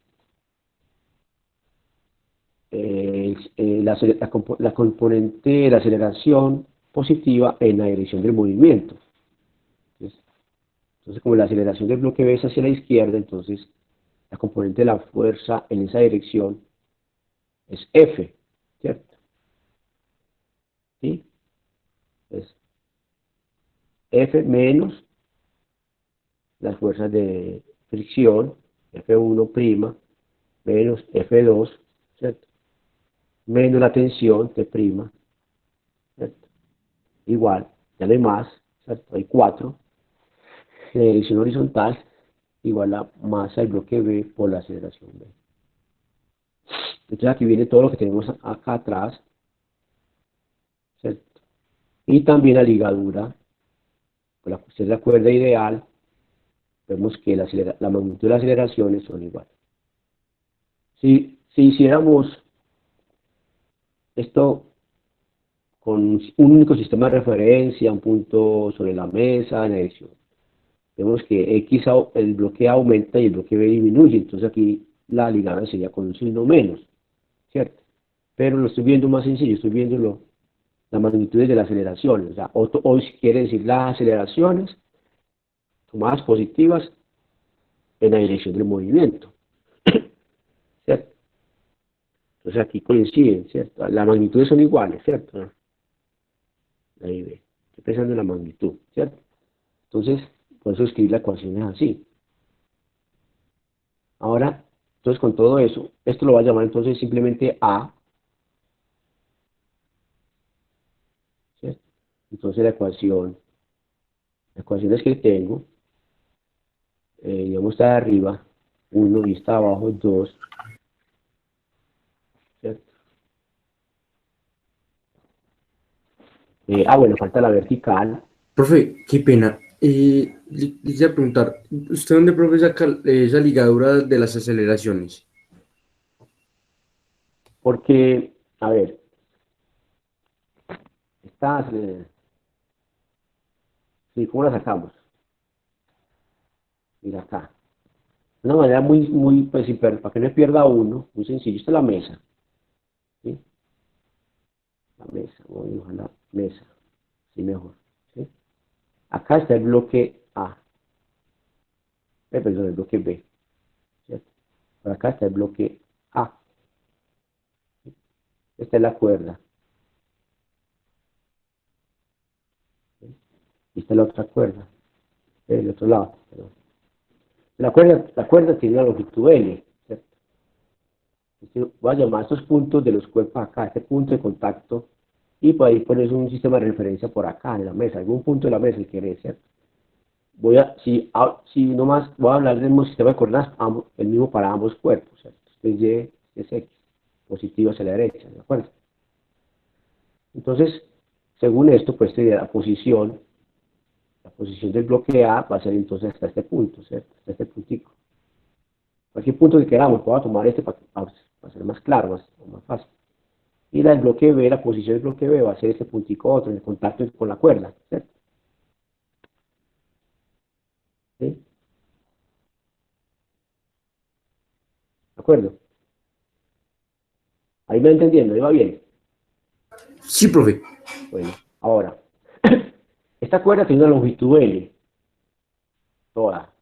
la componente de la aceleración positiva en la dirección del movimiento. Entonces, como la aceleración del bloque B es hacia la izquierda, entonces la componente de la fuerza en esa dirección es F, ¿cierto? ¿Sí? Es F menos las fuerzas de fricción, F1' menos F2, ¿cierto? Menos la tensión, T', ¿cierto? Igual, ya no hay más, ¿cierto? Hay 4. La dirección horizontal igual a masa del bloque B por la aceleración B. Entonces aquí viene todo lo que tenemos acá atrás, ¿cierto? Y también la ligadura, con la cuestión de la cuerda ideal, vemos que la magnitud de las aceleraciones son iguales. Si hiciéramos esto con un único sistema de referencia, un punto sobre la mesa, en la dirección, vemos que el bloque A aumenta y el bloque B disminuye, entonces aquí la ligada sería con un signo menos, ¿cierto? Pero lo estoy viendo más sencillo, estoy viéndolo las magnitudes de las aceleraciones, o sea, o si quiere decir las aceleraciones tomadas positivas en la dirección del movimiento, ¿cierto? Entonces aquí coinciden, ¿cierto? Las magnitudes son iguales, ¿cierto? Ahí ve, estoy pensando en la magnitud, ¿cierto? Entonces, por eso escribir la ecuación es así. Ahora, entonces con todo eso, esto lo va a llamar entonces simplemente A, ¿cierto? Entonces la ecuación es que tengo, digamos, está de arriba 1 y está abajo 2, ¿cierto? Bueno, falta la vertical, Profe, qué pena. Le quisiera preguntar, ¿usted dónde, profe, saca esa ligadura de las aceleraciones? porque, a ver, estas, sí, ¿cómo la sacamos? Mira acá. De una manera muy, pues, para que no pierda uno, muy sencillo, esta es la mesa, ¿sí? La mesa, voy a dibujar la mesa, sí, mejor, ¿sí? Acá está el bloque A, perdón, el bloque B, ¿cierto? Por acá está el bloque A, esta es la cuerda, ¿sí? Y esta es la otra cuerda, del otro lado, perdón. La cuerda tiene una longitud L, ¿cierto? Voy a llamar a estos puntos de los cuerpos acá, este punto de contacto, y por ahí pones un sistema de referencia por acá en la mesa, algún punto de la mesa, si querés, ¿cierto? Si nomás voy a hablar del mismo sistema de coordenadas, el mismo para ambos cuerpos, ¿cierto? Este es Y, este es X, positivo hacia la derecha, ¿de acuerdo? Entonces, según esto, pues la posición del bloque A va a ser entonces hasta este punto, ¿cierto? Hasta este puntico. Cualquier punto que queramos, voy a tomar este para ser más claro, más fácil. Y la del bloque B, la posición del bloque B va a ser este puntico otro, en el contacto con la cuerda, ¿cierto? ¿Sí? ¿De acuerdo? Ahí me va entendiendo, ahí va bien. Sí, profe. Bueno, ahora, esta cuerda tiene una longitud L, toda,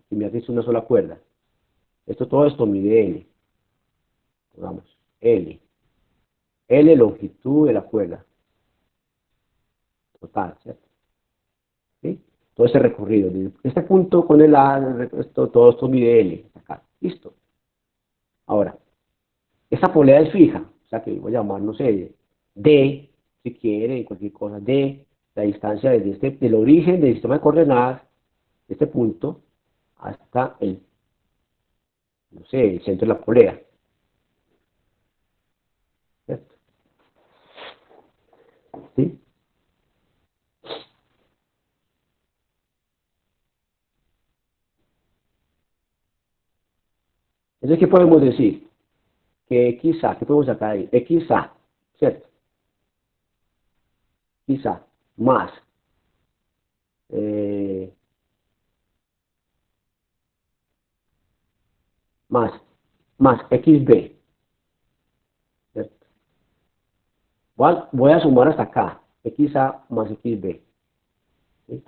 y me hace una sola cuerda. Todo esto mide L, digamos, L. L longitud de la cuerda, total, ¿cierto? ¿Sí? Todo ese recorrido, desde este punto con el A, todo esto mide L, acá, listo. Ahora, esta polea es fija, o sea que voy a llamar, no sé, D, si quiere, cualquier cosa, D, la distancia del origen del sistema de coordenadas, de este punto, hasta no sé, el centro de la polea, ¿cierto? ¿Sí? Entonces, ¿qué podemos decir? Que XA, ¿qué podemos sacar ahí? XA, ¿cierto? XA más, eh, más, más XB, ¿cierto? Voy a sumar hasta acá, XA más XB, ¿sí?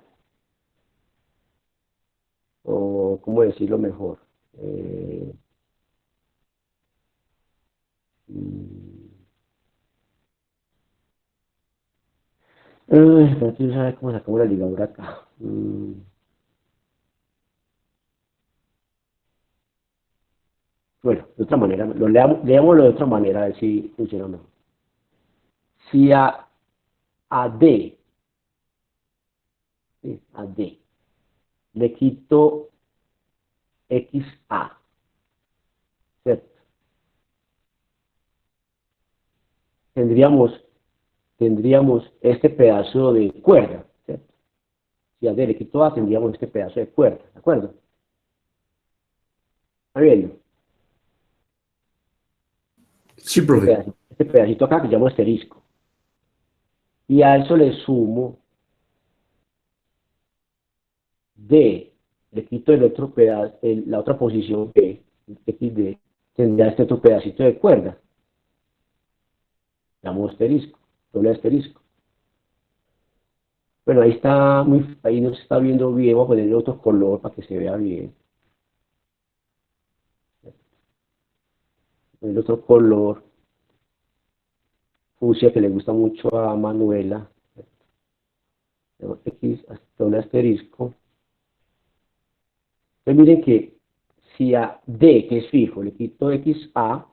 O, ¿cómo decirlo mejor? Eh, mm, pero tú sabes cómo sacamos la ligadura acá. Bueno, de otra manera, leámoslo de otra manera, a ver si funciona mejor. Si a D, ¿sí? A D, le quito XA, ¿cierto? Tendríamos, tendríamos este pedazo de cuerda, ¿cierto? Si a D le quito A, tendríamos este pedazo de cuerda, ¿de acuerdo? ¿Está viendo? Sí, profe. Este pedacito acá que llamo asterisco. Y a eso le sumo D, le quito el otro pedazo, la otra posición B, XD, tendría este otro pedacito de cuerda, llamo asterisco, doble asterisco. Bueno, ahí está ahí no se está viendo bien, voy a ponerle otro color para que se vea bien. El otro color, fucsia, que le gusta mucho a Manuela. X, doble asterisco. Entonces miren que si a D, que es fijo, le quito XA,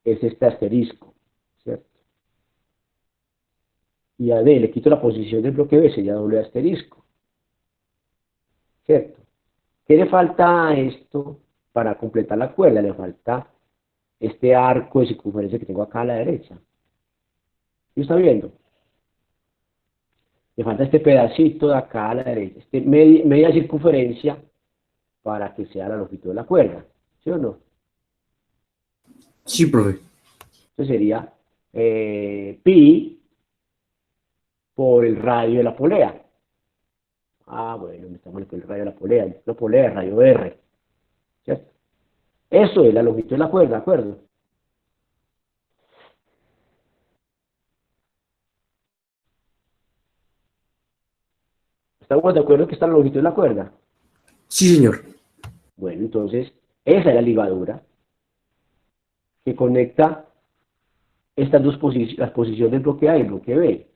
es este asterisco, ¿cierto? Y a D le quito la posición del bloque B, sería doble asterisco, ¿cierto? ¿Qué le falta a esto para completar la cuerda? Le falta este arco de circunferencia que tengo acá a la derecha. ¿Sí está viendo? Le falta este pedacito de acá a la derecha, media circunferencia para que sea la longitud de la cuerda, ¿sí o no? Sí, profe. Entonces sería pi por el radio de la polea. Ah, bueno, estamos con el radio de la polea, el radio R, ¿cierto? Eso es la longitud de la cuerda, ¿de acuerdo? ¿Estamos de acuerdo que está la longitud de la cuerda? Sí, señor. Bueno, entonces, esa es la ligadura que conecta estas dos posiciones, la posición del bloque A y el bloque B.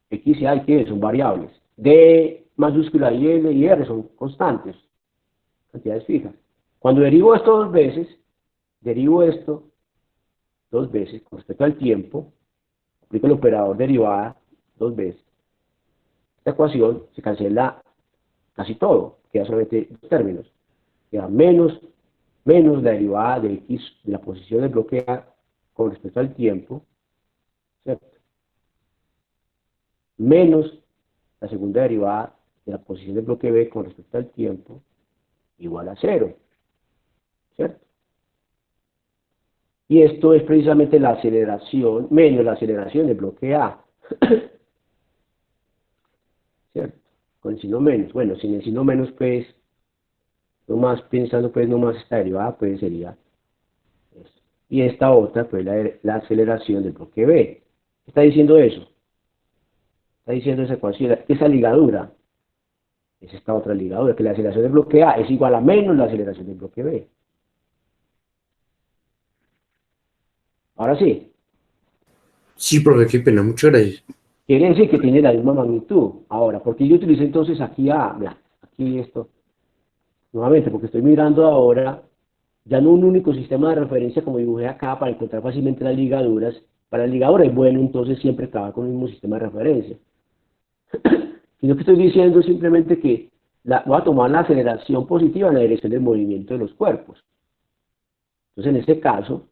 X y A y T son variables. D mayúscula y L y R son constantes, cantidades fijas. Cuando derivo esto dos veces, derivo esto dos veces con respecto al tiempo, aplico el operador derivada dos veces. Esta ecuación se cancela casi todo, queda solamente dos términos. Queda menos la derivada de X de la posición del bloque A con respecto al tiempo, ¿cierto? Menos la segunda derivada de la posición del bloque B con respecto al tiempo, igual a cero, ¿cierto? Y esto es precisamente la aceleración, menos la aceleración del bloque A, ¿cierto? Con el signo menos. Bueno, sin el signo menos, pues, nomás pensando, pues, nomás esta derivada, pues, sería esto. Y esta otra, pues, la aceleración del bloque B. ¿Qué está diciendo eso? Está diciendo esa ecuación, esa ligadura, es esta otra ligadura, que la aceleración del bloque A es igual a menos la aceleración del bloque B. Ahora sí, Sí, profe, qué pena, muchas gracias. quiere decir que tiene la misma magnitud. Ahora, ¿por qué yo utilicé entonces aquí A? Mira, aquí esto, nuevamente, porque estoy mirando ahora, ya no un único sistema de referencia como dibujé acá para encontrar fácilmente las ligaduras. Para la ligadura es bueno entonces siempre acabar con el mismo sistema de referencia. Sino que estoy diciendo simplemente que voy a tomar la aceleración positiva en la dirección del movimiento de los cuerpos. Entonces, en este caso,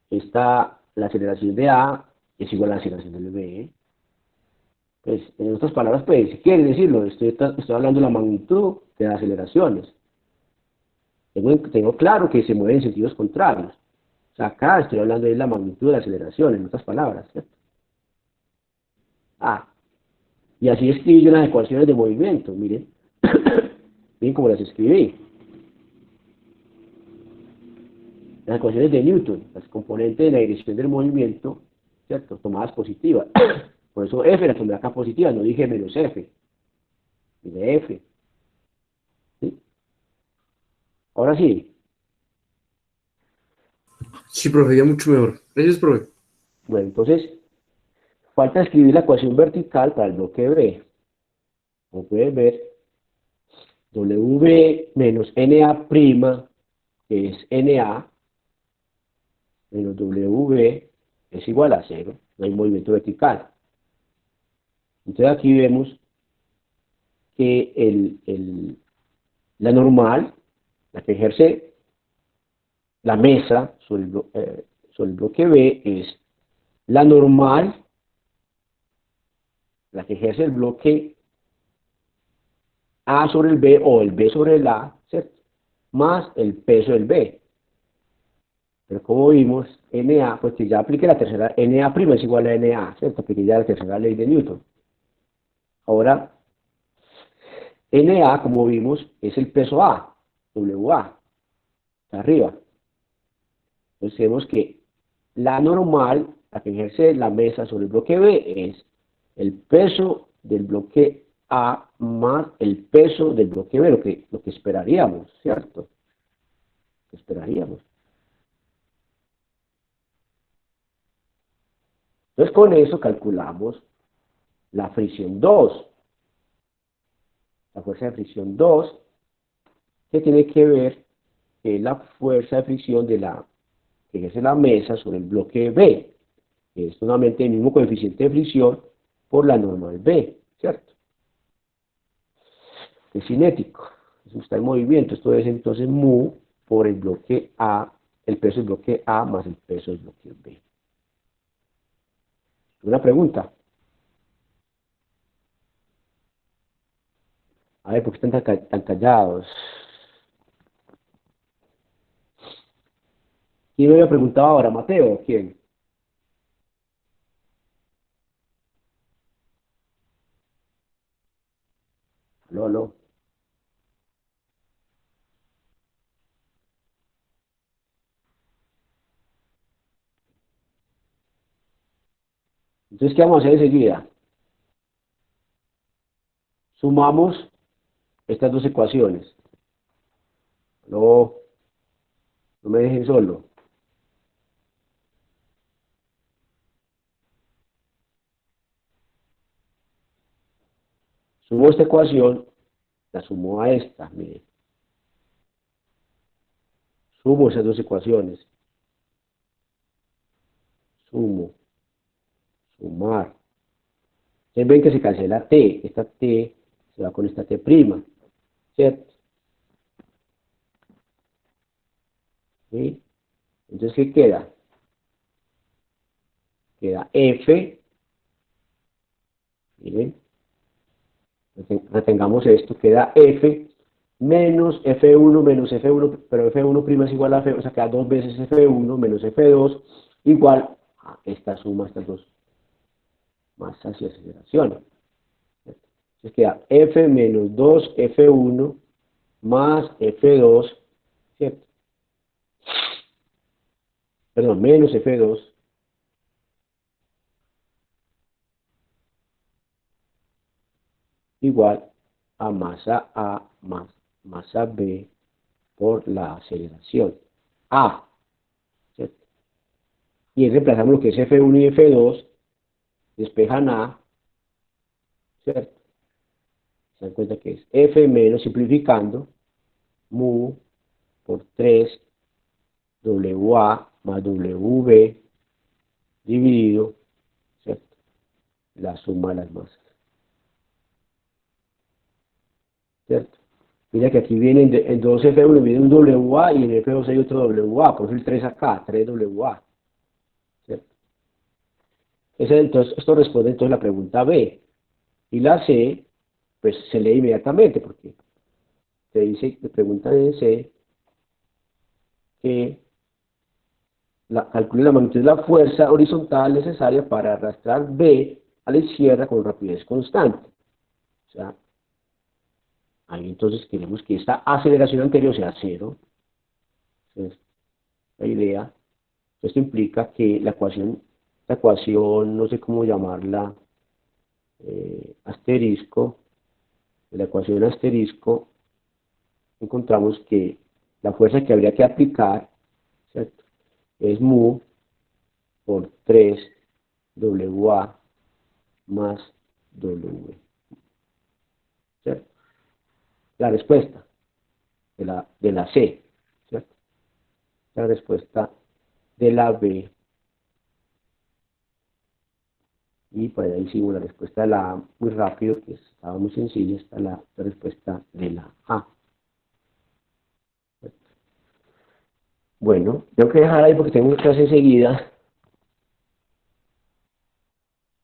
la aceleración de A es igual a la aceleración del B. Pues, en otras palabras, pues, si quiere decirlo, estoy hablando de la magnitud de las aceleraciones. Tengo claro que se mueven en sentidos contrarios. O sea, acá estoy hablando de la magnitud de la aceleración, en otras palabras, ¿cierto? Ah, y así escribí yo las ecuaciones de movimiento, miren. Miren cómo las escribí. Las ecuaciones de Newton, las componentes de la dirección del movimiento, ¿cierto? Tomadas positivas. Por eso F la tomé acá positiva, no dije menos F. Dije F. ¿Sí? Ahora sí. Sí, profe, ya mucho mejor. Gracias, profe. Bueno, entonces, falta escribir la ecuación vertical para el bloque B. Como pueden ver, W menos NA', que es NA, menos W es igual a cero. No hay movimiento vertical. Entonces aquí vemos que la normal, la que ejerce la mesa sobre el bloque B, es la normal, la que ejerce el bloque A sobre el B o el B sobre el A, ¿cierto? Más el peso del B. Pero como vimos, NA, pues que ya aplique la tercera, NA' es igual a NA, ¿cierto? Aplique ya la tercera ley de Newton. Ahora, NA, como vimos, es el peso A, WA, arriba. Entonces vemos que la normal, la que ejerce la mesa sobre el bloque B, es el peso del bloque A más el peso del bloque B, lo que esperaríamos, ¿cierto? Lo que esperaríamos. Entonces con eso calculamos la fricción 2, la fuerza de fricción 2, que tiene que ver con la fuerza de fricción que ejerce la mesa sobre el bloque B, que es nuevamente el mismo coeficiente de fricción por la normal B, ¿cierto? Es cinético, eso está en movimiento, esto es entonces mu por el bloque A, el peso del bloque A más el peso del bloque B. Una pregunta. A ver, ¿por qué están tan callados? ¿Quién me había preguntado ahora? ¿Mateo o quién? Aló, aló. Entonces, ¿qué vamos a hacer enseguida? Sumamos estas dos ecuaciones. No, no me dejen solo. Sumo esta ecuación, la sumo a esta, miren. Sumo esas dos ecuaciones. Sumo, sumar. Ustedes ven que se cancela t. Esta t se va con esta t prima, ¿cierto? ¿Sí? Entonces, ¿qué queda? Queda f, miren, retengamos esto, queda f menos f1 menos f1, pero f1' es igual a f, o sea, queda dos veces f1 menos f2 igual a esta suma, estas dos masas y aceleración. Entonces queda f menos 2 f1 más f2, ¿cierto? Perdón, menos f2 igual a masa A más masa B por la aceleración A, ¿cierto? Y ahí reemplazamos lo que es F1 y F2, despejan A, ¿cierto? Se dan cuenta que es F menos, simplificando, mu por 3 WA más WB dividido, ¿cierto? La suma de las masas, ¿cierto? Mira que aquí viene en 2F1 viene un WA y en F2 hay otro WA, por eso el 3 acá, 3WA, ¿cierto? Entonces, esto responde entonces a la pregunta B. Y la C, pues se lee inmediatamente, porque te dice, te preguntan en C que calcule la magnitud de la fuerza horizontal necesaria para arrastrar B a la izquierda con rapidez constante. O sea, ahí entonces queremos que esta aceleración anterior sea cero. Entonces, la idea, esto implica que la ecuación, no sé cómo llamarla, asterisco, de la ecuación asterisco, encontramos que la fuerza que habría que aplicar, ¿cierto?, es mu por 3 WA más W, ¿cierto? La respuesta de la C, ¿cierto? La respuesta de la B, y por ahí hicimos la respuesta de la A muy rápido, que estaba muy sencilla, está la respuesta de la A. ¿Cierto? Bueno, tengo que dejar ahí porque tengo una clase enseguida.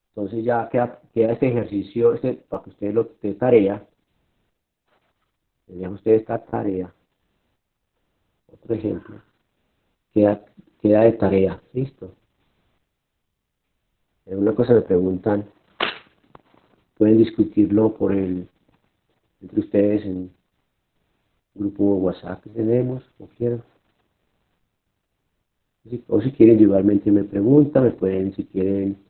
Entonces ya queda este ejercicio, para que ustedes lo de tarea. Les dejo a ustedes esta tarea. Otro ejemplo. Queda, queda de tarea. ¿Listo? Una cosa me preguntan, pueden discutirlo entre ustedes en el grupo WhatsApp que tenemos, o quieran. O si quieren, igualmente me preguntan, me pueden, si quieren,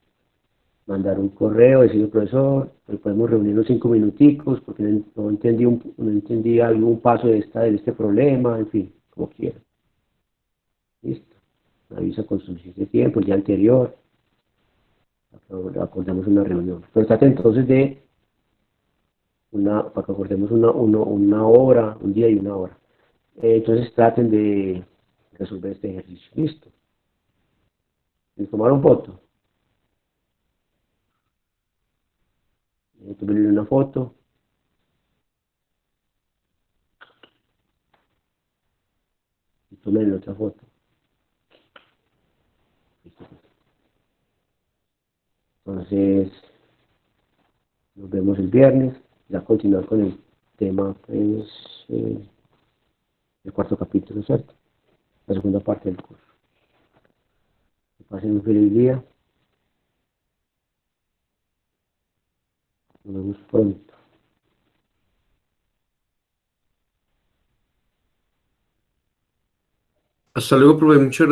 mandar un correo, decirle, profesor, pues podemos reunirnos 5 minuticos porque no entendí, no entendí algún paso de este problema, en fin, como quiera. Listo. Me avisa con suficiente tiempo, el día anterior, acordamos una reunión. Pero trate entonces de para que acordemos una hora, un día y una hora. Entonces traten de resolver este ejercicio. Listo. ¿Les tomaron foto? Tomen una foto. Y tomen otra foto. Listo. Entonces, nos vemos el viernes. Ya continuar con el tema, pues, el cuarto capítulo, ¿cierto? La segunda parte del curso. Que pasen un feliz día. Nos vemos pronto. Hasta luego, profe. Muchas gracias.